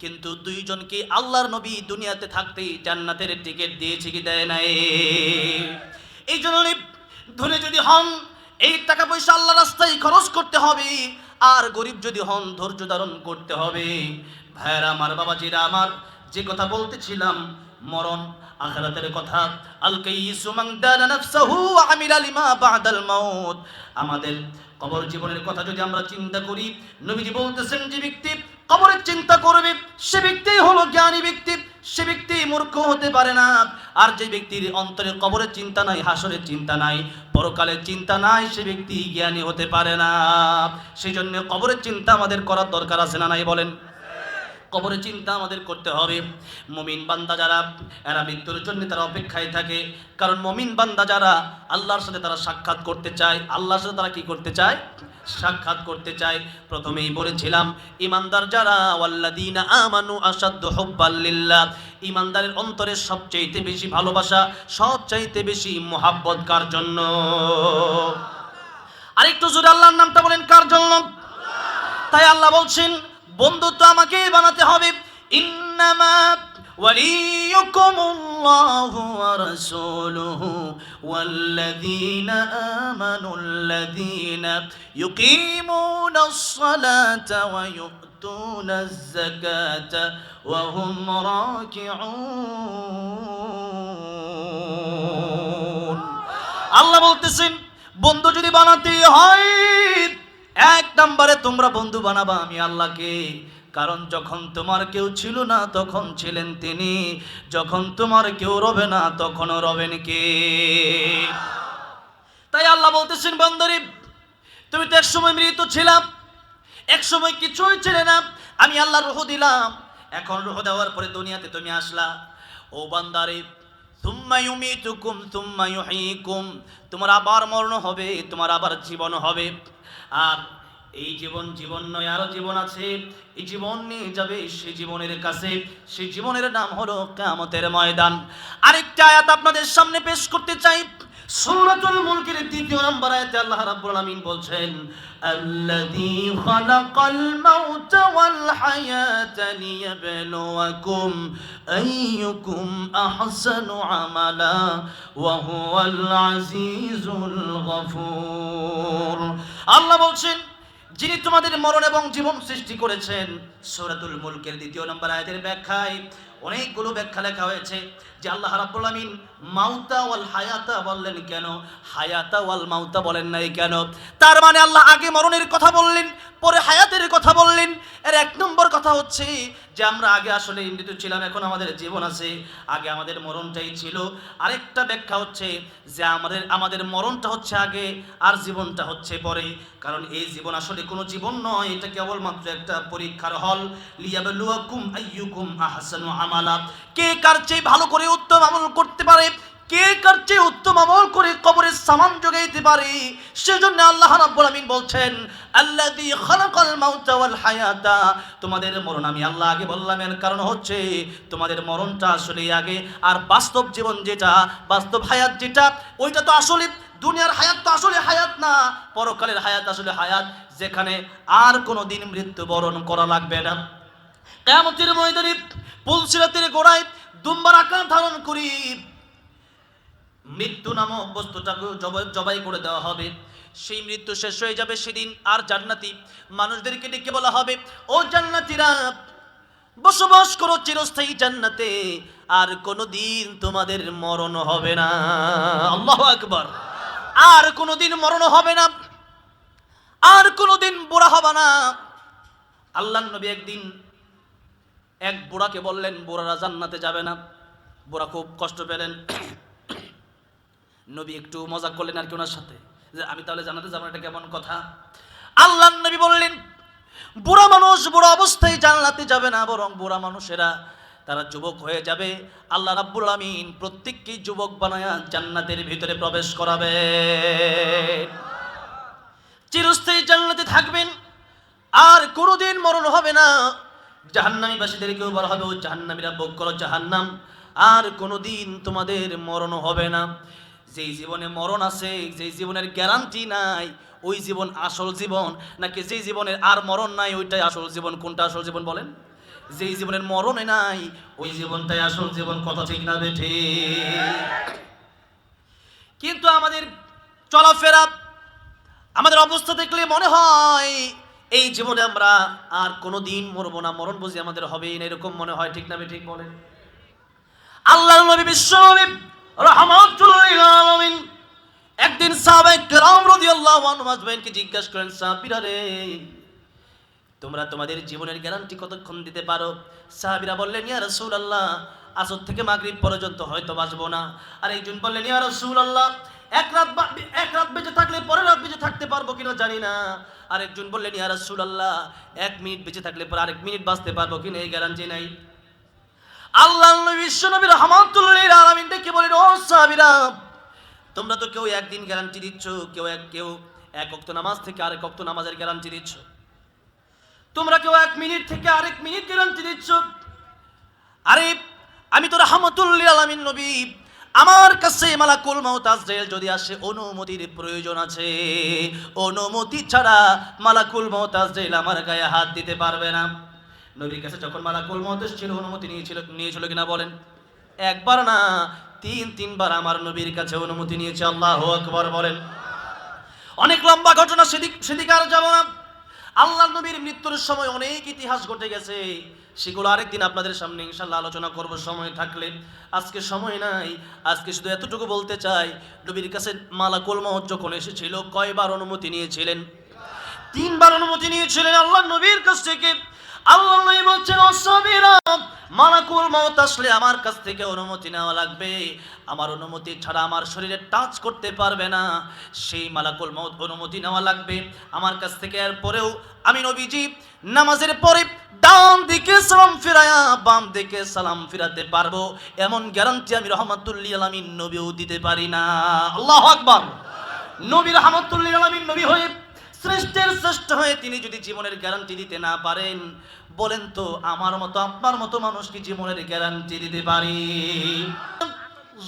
কিন্তু 2 জনকে আল্লাহর নবী দুনিয়াতে থাকতেই জান্নাতের টিকিট দিয়েছে কি দেয় নাই? এই জন্য ধনী যদি হন, এই টাকা পয়সা আল্লাহ রাস্তায় খরচ করতে হবে, আর গরিব যদি হন ধৈর্য ধারণ করতে হবে। ভাইরা আমার, বাবাজিরা আমার, যে কথা বলতেছিলাম মরণ আখিরাতের কথা, আল কাইয়িসু মান দানা নাফসাহু ওয়া আমিলা লিমা বা'দাল মাউত। আমাদের কবর জীবনের কথা যদি আমরা চিন্তা করি, নবীজি বলতেছেন যে ব্যক্তি কবরের চিন্তা করবে সে ব্যক্তি হলো জ্ঞানী ব্যক্তি, সে ব্যক্তি মূর্খ হতে পারে না। আর যে ব্যক্তির অন্তরে কবরের চিন্তা নাই, হাসরের চিন্তা নাই, পরকালের চিন্তা নাই, সে ব্যক্তি জ্ঞানী হতে পারে না। সেই জন্য কবরের চিন্তা আমাদের করার দরকার আছে না নাই বলেন? কবরের চিন্তা আমাদের করতে হবে। মুমিন বান্দা যারা, এরা মৃত্যুর জন্য তারা অপেক্ষায় থাকে। কারণ মুমিন বান্দা যারা আল্লাহর সাথে তারা সাক্ষাৎ করতে চায়। আল্লাহর সাথে তারা কি করতে চায়? সাক্ষাৎ করতে চায়। প্রথমেই বলেছিলাম ঈমানদার যারা, ওয়াল্লাযীনা আমানু আশাদ্দু হুব্বাল লিল্লাহ, ঈমানদারের অন্তরে সবচাইতে বেশি ভালোবাসা, সবচাইতে বেশি মুহাব্বত কার জন্য? আরেকটু জোরে আল্লাহর নামটা বলেন, কার জন্য? তাই আল্লাহ বলছেন বন্ধুত্ব আমাকেই বানাতে হবে। ইন্নামা ওয়ালিয়ুকুমুল্লাহু ওয়া রাসূলুহু ওয়াল্লাযীনা আমানুল্লাযীনা ইউকিমুনাস সালাতা ওয়া ইউতুনাজ যাকাতা ওয়া হুম রাকিউন। আল্লাহ বলতেছেন বন্ধু যদি বানাতে হয়, এক নম্বরে তোমরা বন্ধু বানাবা আমি আল্লাহকে। কারণ যখন তোমার কেউ ছিল না তখন ছিলেন তিনি, যখন তোমার কেউ রবে না তখনও রবেন কে? তাই আল্লাহ বলতেছেন বন্ধুরে, তুমি তো এক সময় মৃত ছিলাম, এক সময় কিছুই ছিলে না, আমি আল্লাহ রূহ দিলাম, এখন রূহ দেওয়ার পরে দুনিয়াতে তুমি আসলা। ও বান্দারে, সুম্মা ইউমিতুকুম সুম্মা ইউহয়িকুম, তোমার আবার মরণ হবে, তোমার আবার জীবন হবে। আর এই জীবন জীবন নয়, আরো জীবন আছে। এই জীবন নিয়ে যাবে সেই জীবনের কাছে, সেই জীবনের নাম হলো কিয়ামতের ময়দান। আরেকটা আয়াত আপনাদের সামনে পেশ করতে চাই। সূরাতুল মুলকের 2 নম্বর আয়াতে আল্লাহ রাব্বুল আলামিন বলছেন, আল্লাযী খালাকাল মাউতা ওয়াল হায়াতা লিয়াবলুয়াকুম আইয়ুকুম আহসানু আমালা ওয়া হুয়াল আজিজুল গফুর। আল্লাহ বলছেন যিনি তোমাদের মরণ এবং জীবন সৃষ্টি করেছেন। সূরাতুল মুলকের 2 নম্বর আয়াতের ব্যাখ্যায় অনেকগুলো ব্যাখ্যা লেখা হয়েছে যে আল্লাহ রাব্বুল আলামিন মাউতা ওয়াল হায়াতা বললেন কেন, হায়াতা ওয়াল মাউতা বলেন নাই কেন? তার মানে আল্লাহ আগে মরণের কথা বললেন, পরে হায়াতের কথা বললেন। এর এক নম্বর কথা হচ্ছে যে আমরা আগে আসলে মৃত ছিলাম, এখন আমাদের জীবন আছে, আগে আমাদের মরণটাই ছিল। আরেকটা ব্যাখ্যা হচ্ছে যে আমাদের মরণটা হচ্ছে আগে আর জীবনটা হচ্ছে পরে। কারণ এই জীবন আসলে কোনো জীবন নয়, এটা কেবলমাত্র একটা পরীক্ষার হল। লিয়াবলুয়াকুম আইয়ুকুম আহসানু আমালা, কে কার চেয়ে ভালো করে উত্তম আমল করতে পারে, কে কার চেয়ে উত্তম আমল করে কবরের সামান যোগাইতে পারে। সেজন্য আল্লাহ রাব্বুল আমিন বলছেন আল্লাযী খালাকাল মাউতা ওয়াল হায়াতা, তোমাদের মরণ আমি আল্লাহ আগে বললাম। এর কারণ হচ্ছে তোমাদের মরণটা আসলে আগে, আর বাস্তব জীবন যেটা, বাস্তব হায়াত যেটা, ওইটা তো আসলে দুনিয়ার হায়াত তো আসলে হায়াত না, পরকালের হায়াত আসলে হায়াত, যেখানে আর কোনো দিন মৃত্যুবরণ করা লাগবে না। কিয়ামতের ময়দানে পুলসিরাতের গোড়ায় দুম্বার আকার ধারণ করি মৃত্যু নামক বস্তুটাকে জবাই করে দেওয়া হবে। সেই মৃত্যু শেষ হয়ে যাবে সেদিন। আর জান্নাতি মানুষদেরকে ডেকে বলা হবে, ও জান্নাতীরা, বসবাস করো চিরস্থায়ী জান্নাতে, আর কোনোদিন তোমাদের মরণ হবে না। আল্লাহু আকবার। আর কোনোদিন মরণ হবে না, আর কোনোদিন বুড়া হবে না। আল্লাহর নবী একদিন এক বুড়াকে বললেন, বুড়ারা জান্নাতে যাবে না। বুড়া খুব কষ্ট পেলেন। নবী একটু মজা করলেন আর কি ওনার সাথে, যে আমি তাহলে জান্নাতে যাবো, এটা কেমন কথা? আল্লাহর নবী বললেন, বুড়া মানুষ বুড়া অবস্থায় জান্নাতে যাবে না, বরং বুড়া মানুষেরা তারা যুবক হয়ে যাবে। আল্লাহ রাব্বুল আমিন প্রত্যেককে যুবক বানায়া জান্নাতের ভিতরে প্রবেশ করাবে, চিরস্থায়ী জান্নাতে থাকবেন, আর কোনোদিন মরণ হবে না। জাহান্নামীবাসীদেরকেও বলা হবে, ও জাহান্নামীরা ভোগ করো জাহান্নাম, আর কোনোদিন তোমাদের মরণ হবে না। যেই জীবনে মরণ আছে, যেই জীবনের গ্যারান্টি নাই, ওই জীবন আসল জীবন, নাকি যেই জীবনের আর মরণ নাই ওইটাই আসল জীবন? কোনটা আসল জীবন বলেন? যেই জীবনের মরণে নাই ওই জীবনটাই আসল জীবন। কথা ঠিক না বেঠিক? কিন্তু আমাদের চলাফেরা, আমাদের অবস্থা দেখলে মনে হয় এই জীবনে আমরা আর কোনোদিন মরবো না, মরণ বুঝি আমাদের হবেই না, এরকম মনে হয়। ঠিক না ঠিক বলেন? আল্লাহর নবী বিশ্ব নবী রাহমাতুল লিল আলামিন একদিন সাহাবায়ে কেরাম রাদিয়াল্লাহু আনহুম আজমাইনকে জিজ্ঞাসা করেন, সাহাবীরা রে, তোমরা তোমাদের জীবনের গ্যারান্টি কতক্ষণ দিতে পারো? সাহাবীরা বললেন, ইয়া রাসূলুল্লাহ, আসর থেকে মাগরিব পর্যন্ত হয়তো বাঁচবো না। আর একজন বললেন, ইয়া রাসূলুল্লাহ, এক রাত বেঁচে থাকলে পরের রাত বেঁচে থাকতে পারবো কিনা জানি না। আরেকজন বললেন, ইয়া রাসূলুল্লাহ, 1 মিনিট বেঁচে থাকলে পর আরেক মিনিট বাঁচতে পারবো কিনা এই গ্যারান্টি নাই। আল্লাহর নবী বিশ্ব নবী রাহমাতুল লিল আলামিন ডেকে বলেন, ও সাহাবীরা, তোমরা তো কেউ একদিন গ্যারান্টি দিচ্ছ, কেউ এক ওয়াক্ত নামাজ থেকে আরেক ওয়াক্ত নামাজের গ্যারান্টি দিচ্ছ, তোমরা কেউ 1 মিনিট থেকে আরেক মিনিট গ্যারান্টি দিচ্ছ। আরে আমি তো রাহমাতুল লিল আলামিন নবী, আমার কাছে মালাকুল মাউত আজরাইল যদি আসে অনুমতির প্রয়োজন আছে, অনুমতি ছাড়া মালাকুল মাউত আজরাইল আমার গায়ে হাত দিতে পারবে না। নবীর কাছে যখন মালাকুল মাউত এসেছিল অনুমতি নিয়েছিল কিনা বলেন? একবার না, তিনবার আমার নবীর কাছে অনুমতি নিয়েছে। আল্লাহু আকবার বলেন। অনেক লম্বা ঘটনা, সেদিকে আর যাব না। আল্লাহর নবীর মৃত্যুর সময় অনেক ইতিহাস ঘটে গেছে, সেগুলো আরেকদিন আপনাদের সামনে ইনশাআল্লাহ আলোচনা করব সময় থাকলে। আজকে সময় নাই, আজকে শুধু এতটুকু বলতে চাই, নবীর কাছে মালাকুল মাউত যখন এসেছিল কয়বার অনুমতি নিয়েছিলেন? 3বার অনুমতি নিয়েছিলেন আল্লাহর নবীর কাছ থেকে। আল্লাহ নবী বলছেন, ও সাহাবীরা, মালাকুল মাউত আসলে আমার কাছ থেকে অনুমতি নেওয়া লাগবে, আমার অনুমতি ছাড়া আমার শরীরে টাচ করতে পারবে না, সেই মালাকুল মাউত অনুমতি নেওয়া লাগবে আমার কাছ থেকে। এরপরেও আমি নবীজি নামাজের পরে ডান দিকে সালাম ফিরায়া বাম দিকে সালাম ফিরাতে পারবো, এমন গ্যারান্টি আমি রাহমাতুল লিল আলামিন নবীও দিতে পারি না। আল্লাহু আকবার। নবী রাহমাতুল লিল আলামিন নবী হয়ে, শ্রেষ্ঠের শ্রেষ্ঠ হয়ে তিনি যদি জীবনের গ্যারান্টি দিতে না পারেন, বলেন তো আমার মতো আপনার মতো মানুষ কি জীবনের গ্যারান্টি দিতে পারি?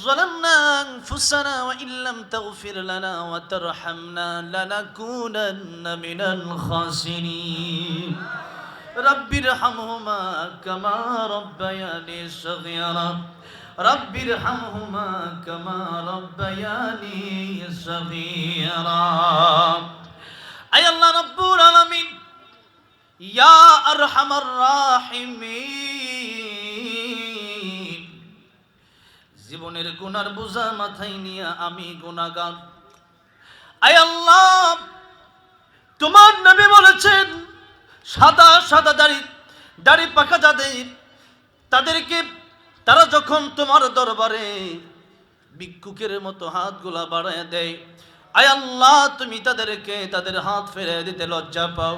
ظلمنا أنفسنا وإن لم تغفر لنا وترحمنا لنكونن من الخاسرين رب ارحمهما كما ربياني صغيرا رب ارحمهما كما ربياني صغيرا أي الله رب العالمين يا أرحم الراحمين জীবনের গুনার বোঝা মাথায় নিয়ে আমি গুনাহগার। আয় আল্লাহ, তোমার নবী বলেছেন সাদা সাদা দাড়ি পাকা যাদের, তাদেরকে তারা যখন তোমার দরবারে ভিক্ষুকের মতো হাতগুলা বাড়ায় দেয়, আয় আল্লাহ তুমি তাদেরকে তাদের হাত ফেলে দিতে লজ্জা পাও।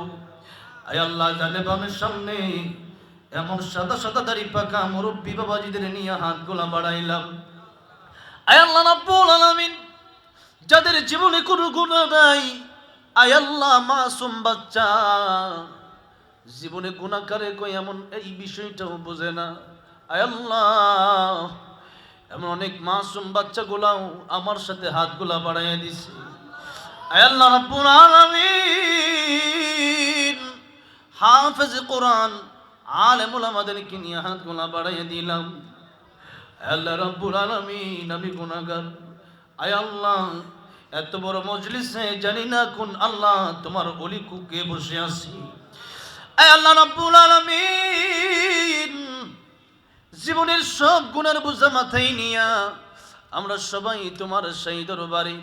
আয় আল্লাহ, জানে বামের সামনে এমন সাদা সাদা দাড়ি পাকা মুরব্বী বাবাজিদের নিয়ে হাতগুলা বাড়াইলাম। আয় আল্লাহ রাব্বুল আলামিন, যাদের জীবনে কোনো গুনাহ নাই, আয় আল্লাহ মাসুম বাচ্চা, জীবনে গুনাহ করে কই এমন এই বিষয়টাও বোঝে না। আয় আল্লাহ, এমন অনেক মাসুম বাচ্চাগুলাও আমার সাথে হাতগুলা বাড়াইয়া দিছে। আয় আল্লাহ রাব্বুল আলামিন, হাফেজ কোরআন আলেমুল আমাদেরকে নিয়ে হাতগুলা বাড়াইয়া দিলাম। আল্লাহ রাব্বুল আলামিন, আমি গুনাহগার। আয় আল্লাহ, এত বড় মজলিসে জানি না কোন আল্লাহ তোমার ওলি কুকে বসে আছি। আয় আল্লাহ রাব্বুল আলামিন, জীবনের সব গুনার বোঝা মাথায় নিয়া আমরা সবাই তোমার সেই দরবারে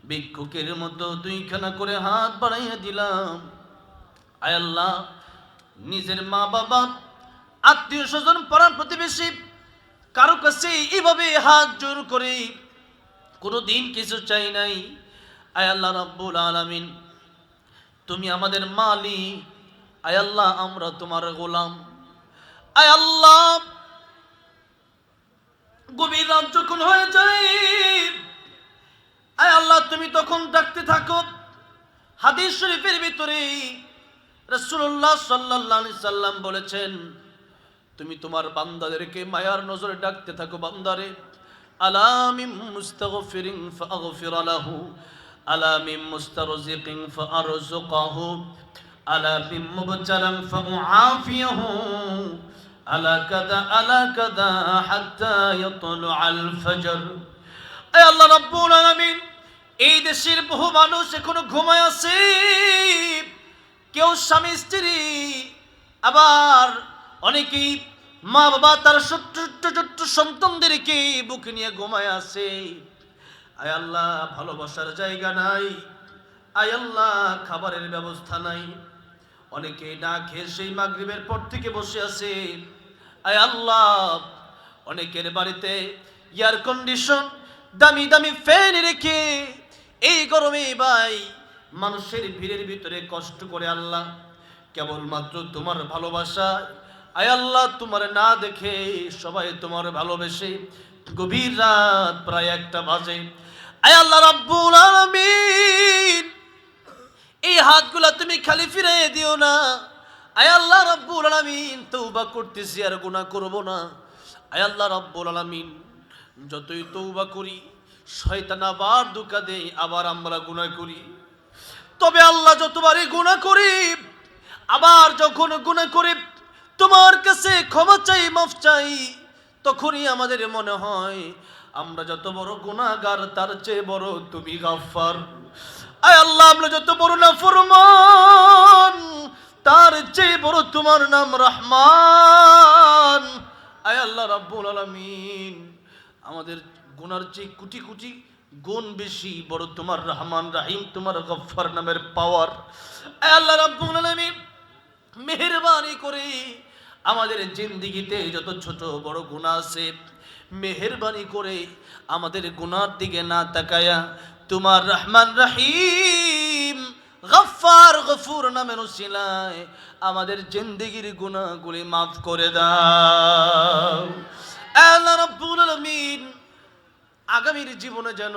ভিক্ষুকের মতো 2খানা করে হাত বাড়াইয়া দিলাম। আয় আল্লাহ, নিজের মা বাবা, আত্মীয় স্বজন, পাড়া প্রতিবেশী কারো কাছে এইভাবে হাত জোর করে কোনোদিন কিছু চাই নাই। আয় আল্লাহ রাব্বুল আলামিন, তুমি আমাদের মালিক। আয় আল্লাহ, আমরা তোমার গোলাম। আয় আল্লাহ, গভীর রাত যখন হয়ে যায়, আয় আল্লাহ তুমি তখন ডাকতে থাকো। হাদিস শরীফের ভিতরে রাসূলুল্লাহ সাল্লাল্লাহু আলাইহি সাল্লাম বলেছেন, তুমি তোমার বান্দাদেরকে মায়ার নজরে ডাকতে থাকো, বান্দারে আলা মিন মুস্তাগফিরিন ফাগফির লাহু আলা মিন মুস্তারজিকিন ফারযুকহু আলা মিন মুবতালান ফাউআফিয়াহু আলা কাদা হাত্তা ইয়াতলুআল ফজর। আয় আল্লাহ রাব্বুল আলামিন, এই দেশের বহু মানুষ এখনো ঘুমায় আছে, কেউ স্বামী স্ত্রী, আবার অনেকেই মা বাবা তার ছোট্ট ছোট্ট সন্তানদেরকে বুকে নিয়ে ঘুমায় আছে। আয় আল্লাহ, ভালোবাসার জায়গা নাই, আয় আল্লাহ খাবারের ব্যবস্থা নাই, অনেকে না খেয়ে সেই মাগরিবের পর থেকে বসে আছে। আয় আল্লাহ, অনেকের বাড়িতে এয়ার কন্ডিশন, দামি দামি ফ্যান রেখে এই গরমে ভাই মানুষের ভিড়ের ভিতরে কষ্ট করে আল্লাহ কেবলমাত্র তোমার ভালোবাসা, আয় আল্লাহ তোমার না দেখে সবাই তোমার ভালোবেসে গভীর রাত প্রায় 1টা বাজে। আয় আল্লাহ রাব্বুল আলামিন, এই হাতগুলা তুমি খালি ফিরিয়ে দিও না। আয় আল্লাহ রাব্বুল আলামিন, তওবা করতেছি আর গুনাহ করব না। আয় আল্লাহ রাব্বুল আলামিন, যতই তওবা করি শয়তান আবার ধোঁকা দেয়, আবার আমরা গুনাহ করি। তবে আল্লাহ যতবারই গুনাহ করি, আবার যখন গুনাহ করি তোমার কাছে ক্ষমা চাই, মাফ চাই, তখনই আমাদের মনে হয় আমরা যত বড় গুনাহগার তার চেয়ে বড় তুমি গাফফার। আয় আল্লাহ, আমরা যত বড় নাফরমান তার চেয়ে বড় তোমার নাম রহমান। আয় আল্লাহ রাব্বুল আলামিন, আমাদের গুনার চেয়ে কোটি কোটি গুণ বেশি বড় তোমার রহমান রাহিম, তোমার গফফার নামের পাওয়ার। আয় আল্লাহ রাব্বুল আলামিন, মেহেরবানি করে আমাদের জিন্দেগিতে যত ছোট বড় গুনাহ আছে, মেহেরবানি করে আমাদের গুনার দিকে না তাকায়া তোমার রহমান রহিম গফফার গফুর নামের উসিলায় আমাদের জিন্দেগির গুনাহগুলি মাফ করে দাও। আল্লাহ রাব্বুল আলামিন, আগামীর জীবনে যেন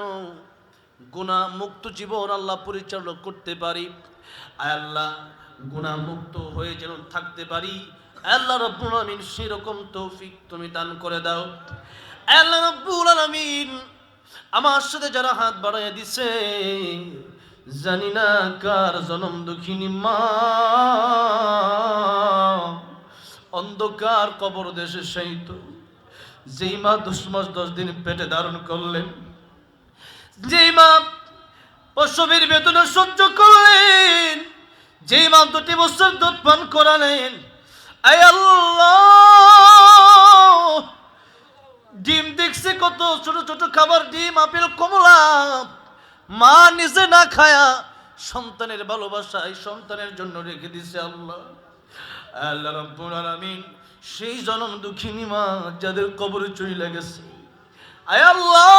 গুনাহ মুক্ত জীবন আল্লাহ পরিচালনা করতে পারি। আল্লাহ গুনাহ মুক্ত হয়ে যেন থাকতে পারি। আল্লাহ রাব্বুল আলামিন সেরকম তৌফিক তুমি দান করে দাও। আল্লাহ রাব্বুল আলামিন, আমার সাথে যারা হাত বাড়াইয়া দিছে, জানি না কার জনম দুঃখিনী মা অন্ধকার কবর দেশে শায়িত, যেই মা 10 মাস 10 দিন পেটে ধারণ করলেন, যেই মা প্রসবের বেদনা সহ্য করলেন, যেই মা 2 বছর দুধ পান করালেন, আয় আল্লাহ ডিম দেখছে কত ছোট ছোট খাবার, ডিম আপেল কমলা, মা নিজে না খায়া সন্তানের ভালোবাসায় সন্তানের জন্য রেখে দিছে। আল্লাহ আল্লাহ রাব্বুল আলামিন, সেই জনম দুঃখিনী মা যাদের কবরে চলে গেছে, আয় আল্লাহ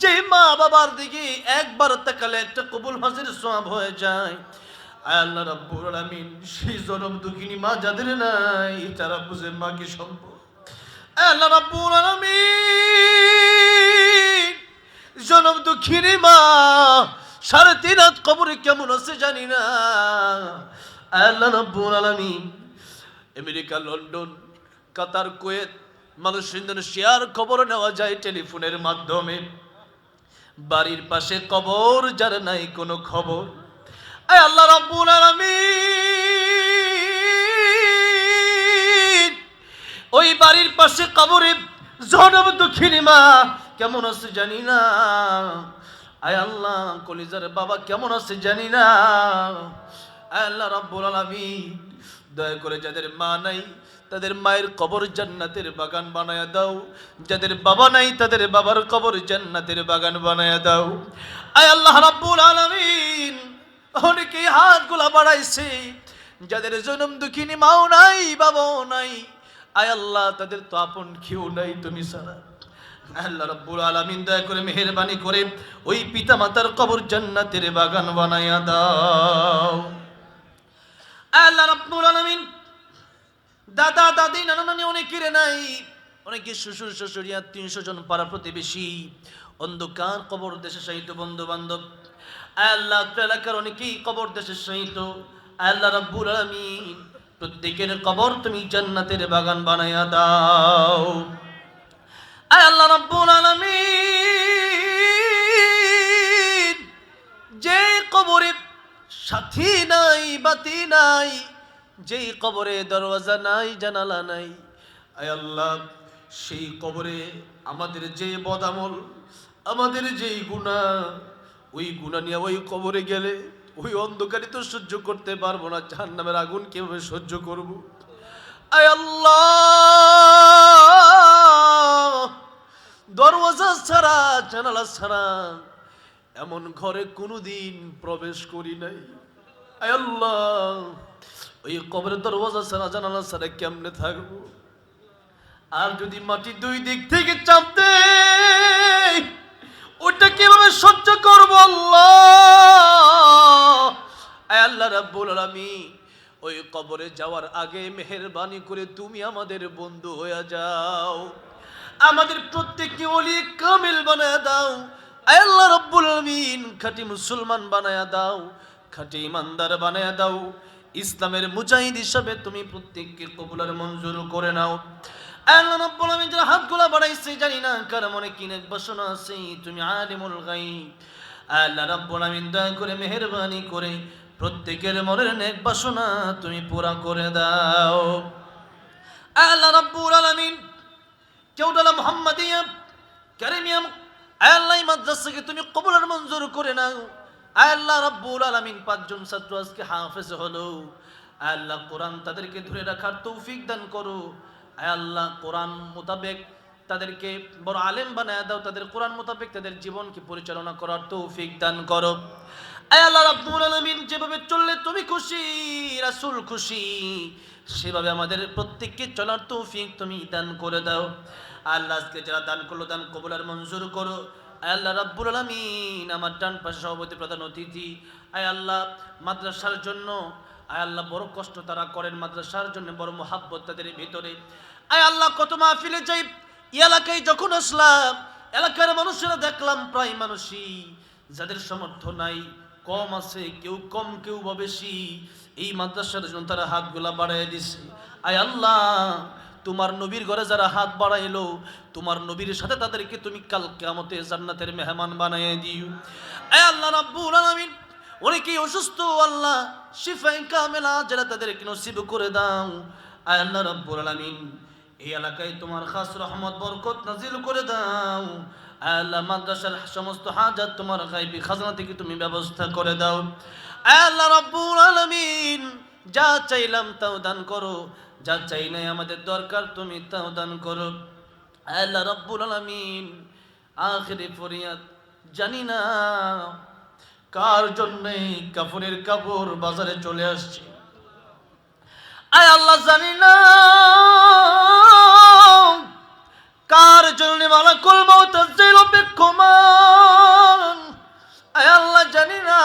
যে মা বাবার দিকে একবার তাকালে একটা কবুল হাজির সওয়াব হয়ে যায়, আয় আল্লাহ রাব্বুল আলামিন, সেই জনম দুঃখিনী মা যাদের নাই তারা বুঝে মা কি সম্পদ। আল্লাহ রাব্বুল আলামিন, জনম দুঃখিনী মা 3.5 রাত কবরে কেমন আছে জানি না। আল্লাহ রাব্বুল আলামিন, আমেরিকা, লন্ডন, কাতার, কুয়েত, মালয়েশিয়া, ইন্দোনেশিয়ার খবর নেওয়া যায় টেলিফোনের মাধ্যমে। বাড়ির পাশে কবর, যার নাই কোনো খবর। আয় আল্লাহ রাব্বুল আলামিন, ওই বাড়ির পাশে কবরে জনম দুঃখিনী মা কেমন আছে জানি না। আয় আল্লাহ কলিজার বাবা কেমন আছে জানি না। আয় আল্লাহ রাব্বুল আলামিন, দয়া করে যাদের মা নাই তাদের মায়ের কবর জান্নাতের বাগান বানায়া দাও, যাদের বাবা নাই তাদের বাবার কবর জান্নাতের বাগান বানায়া দাও। আয় আল্লাহ রাব্বুল আলামিন, অনেকেই হাতগুলা বাড়াইছে, যাদের জনম দুঃখিনী মাও নাই বাবাও নাই, আয় আল্লাহ তাদের তো আপন কেউ নাই তুমি ছাড়া। আল্লাহ রাব্বুল আলামিন, দয়া করে মেহেরবানি করে ওই পিতা মাতার কবর জান্নাতের বাগান বানায়া দাও। আল্লাহ রাব্বুল আলামিন, দাদা দাদি নানা নানি অনেকের নাই, অনেকে শ্বশুর শাশুড়ি আত্মীয় স্বজন পাড়া প্রতিবেশী অন্ধকার কবর দেশে শায়িত বন্ধু বান্ধব, আল্লাহ এলাকার অনেকেই কবর দেশে শায়িত। আল্লাহ রাব্বুল আলামিন, প্রত্যেকের কবর তুমি জান্নাতের বাগান বানায়া দাও। আল্লাহ রাব্বুল আলামিন, যে কবরে সাথী নাই বাতি নাই, যেই কবরে দরওয়াজা নাই জানালা নাই, আয় আল্লাহ সেই কবরে আমাদের যে বদামল, আমাদের যেই গুনাহ, ওই গুনাহ নিয়ে ওই কবরে গেলে ওই অন্ধকারে তো সহ্য করতে পারবো না, জাহান্নামের আগুন কিভাবে সহ্য করব? আয় আল্লাহ, দরওয়াজা ছাড়া জানালা ছাড়া এমন ঘরে কোনোদিন প্রবেশ করি নাই। আয় আল্লাহ, ওই কবরের দরওয়াজা ছাড়া জানালা ছাড়া কেমনে থাকবো? আর যদি মাটি দুই দিক থেকে চাপতে, ওটা কিভাবে সহ্য করবো আল্লাহ? আয় আল্লাহ রাব্বুল আলামিন, ওই কবরে যাওয়ার আগে মেহেরবানি করে তুমি আমাদের বন্ধু হয়ে যাও, আমাদের প্রত্যেককে ওলি কামিল বানায় দাও। আয় আল্লাহ রাব্বুল আলামিন, খাঁটি মুসলমান বানায় দাও, খাঁটি ইমানদার বানায় দাও, ইসলামের মুজাহিদ হিসাবে তুমি প্রত্যেককে কবুল আর মঞ্জুর করে নাও। আল্লাহ রাব্বুল আলামিন, যারা হাতগুলা বাড়াইছে জানি না কার মনে কি নেক বাসনা আছে, তুমি আলিমুল গায়ব। আল্লাহ রাব্বুল আলামিন, দয়া করে মেহেরবানি করে প্রত্যেকের মনের নেক বাসনা তুমি পুরা করে দাও। আল্লাহ রাব্বুল আলামিন, কেউডালা মুহাম্মাদিয়া কারিমিয়া আল্লাহ মাদ্রাসাকে তুমি কবুল আর মঞ্জুর করে নাও। আল্লাহ রাব্বুল আলামিন, 5 জন ছাত্র আজকে হাফেজ হলো, আল্লাহ কোরআন তাদেরকে ধরে রাখার তৌফিক দান করো। আল্লাহ কোরআন মোতাবেক তাদেরকে বড় আলেম বানায় দাও, তাদের কোরআন মোতাবেক তাদের জীবনকে পরিচালনা করার তৌফিক দান করো। আল্লাহ রাব্বুল আলামিন, যেভাবে চললে তুমি খুশি, রাসূল খুশি, সেভাবে আমাদের প্রত্যেককে চলার তৌফিক তুমি দান করে দাও। আল্লাহ আজকে যারা দান করলো, দান কবুল আর মঞ্জুর করো। আল্লাহ রাব্বুল আলামিন, আমার ডান পাশে সভাপতি প্রধান অতিথি, আয় আল্লাহ মাদ্রাসার জন্য আয় আল্লাহ বড় কষ্ট তারা করেন, মাদ্রাসার জন্য বড় মোহাব্বত তাদের ভিতরে। আয় আল্লাহ, কত মাহফিলে যাই, এলাকায় যখন আসলাম এলাকার মানুষেরা দেখলাম প্রায় মানুষই যাদের সামর্থ্য নাই, কম আছে, কেউ কম কেউ বা বেশি, এই মাদ্রাসার জন্য তারা হাতগুলা বাড়াই দিছে। আয় আল্লাহ, তোমার নবীর ঘরে যারা হাত বাড়াইলো, তোমার নবীর সাথে তাদেরকে তুমি কাল কিয়ামতে জান্নাতের মেহমান বানায় দিও। আয় আল্লাহ রাব্বুল আলামিন, অনেকেই অসুস্থ, আল্লাহ শিফায়ে কামেলা যারা তাদেরকে নসিব করে দাও। আয় আল্লাহ রাব্বুল আলামিন, এই এলাকায় তোমার খাস রহমত বরকত নাজিল করে দাও। আয় আল্লাহ, মাদ্রাসার সমস্ত হাজাত তোমার গায়বী খাজনা থেকে তুমি ব্যবস্থা করে দাও। আয় আল্লাহ রাব্বুল আলামিন, যা চাইলাম তাও দান করো, যা চাই নাই আমাদের দরকার তুমি তাও দান করো। আয় আল্লাহ রাব্বুল আলামিন, আখিরি ফরিয়াদ, জানি না কার জন্যে কাফনের কাপড় বাজারে চলে আসছে। আয় আল্লাহ, জানি না কার জন্য মালাকুল মউত আসছিল অপেক্ষমান। আয় আল্লাহ, জানি না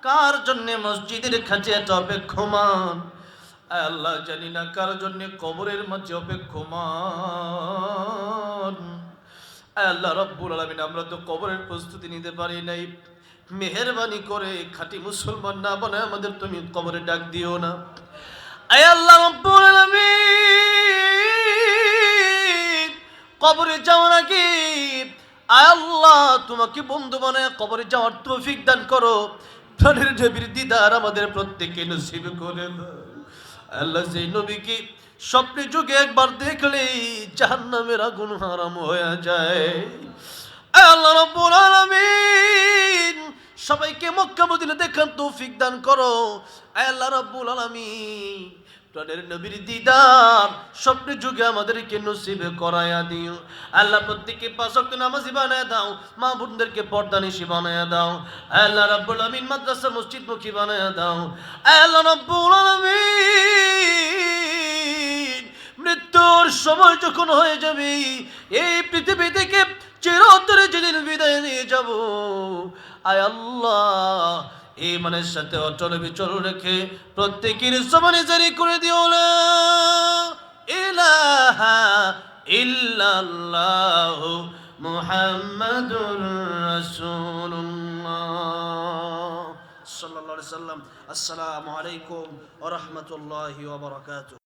কার জন্য মসজিদের খাটিয়াটা অপেক্ষমান। আয় আল্লাহ, জানি না কার জন্য কবরের মাঝে অপেক্ষমান। আয় আল্লাহ রাব্বুল আলামিন, আমরা তো কবরের প্রস্তুতি নিতে পারি নাই, মেহেরবানি করে খাঁটি মুসলমান না বানায় আমাদের তুমি কবরে ডাক দিও না। আয় আল্লাহ রাব্বুল আলামিন, কবরে যাওয়ার আগে আয় আল্লাহ তোমাকে বন্ধু বানায় কবরে যাওয়ার তৌফিক দান করো। প্রাণের নবীর দিদার আমাদের প্রত্যেককে নসিব করে দাও। আল্লাহ, সেই নবীকে স্বপ্নে যুগে একবার দেখলে জাহান্নামের আগুন হারাম হয়ে যায়। আল্লাহ রাব্বুল আলামিন, সবাইকে মক্কা মদিনা দেখার তৌফিক দান করো। আল্লাহ রাব্বুল আলামিন, প্রাণের নবীর দিদার স্বপ্নে যুগে আমাদেরকে নসিব করায়া দিও। আল্লাহ, প্রত্যেককে 5 ওয়াক্ত নামাজি বানায় দাও, মা বোনদেরকে পর্দানিশী বানায় দাও। আল্লাহ রাব্বুল আলামিন, মাদ্রাসা মসজিদ মুখী বানায় দাও। আল্লাহ রাব্বুল আলামিন, মৃত্যুর সময় যখন হয়ে যাবে, এই পৃথিবী থেকে চিরতরে যেদিন বিদায় নিয়ে যাব, আয় আল্লাহ ঈমানের সাথে অটল বিচল রেখে প্রত্যেকের জবানে জারি করে দিও লা ইলাহা ইল্লাল্লাহ মুহাম্মাদুর রাসূলুল্লাহ সাল্লাল্লাহু আলাইহি ওয়াসাল্লাম। আসসালামু আলাইকুম ওয়া রাহমাতুল্লাহি ওয়া বারাকাতুহু।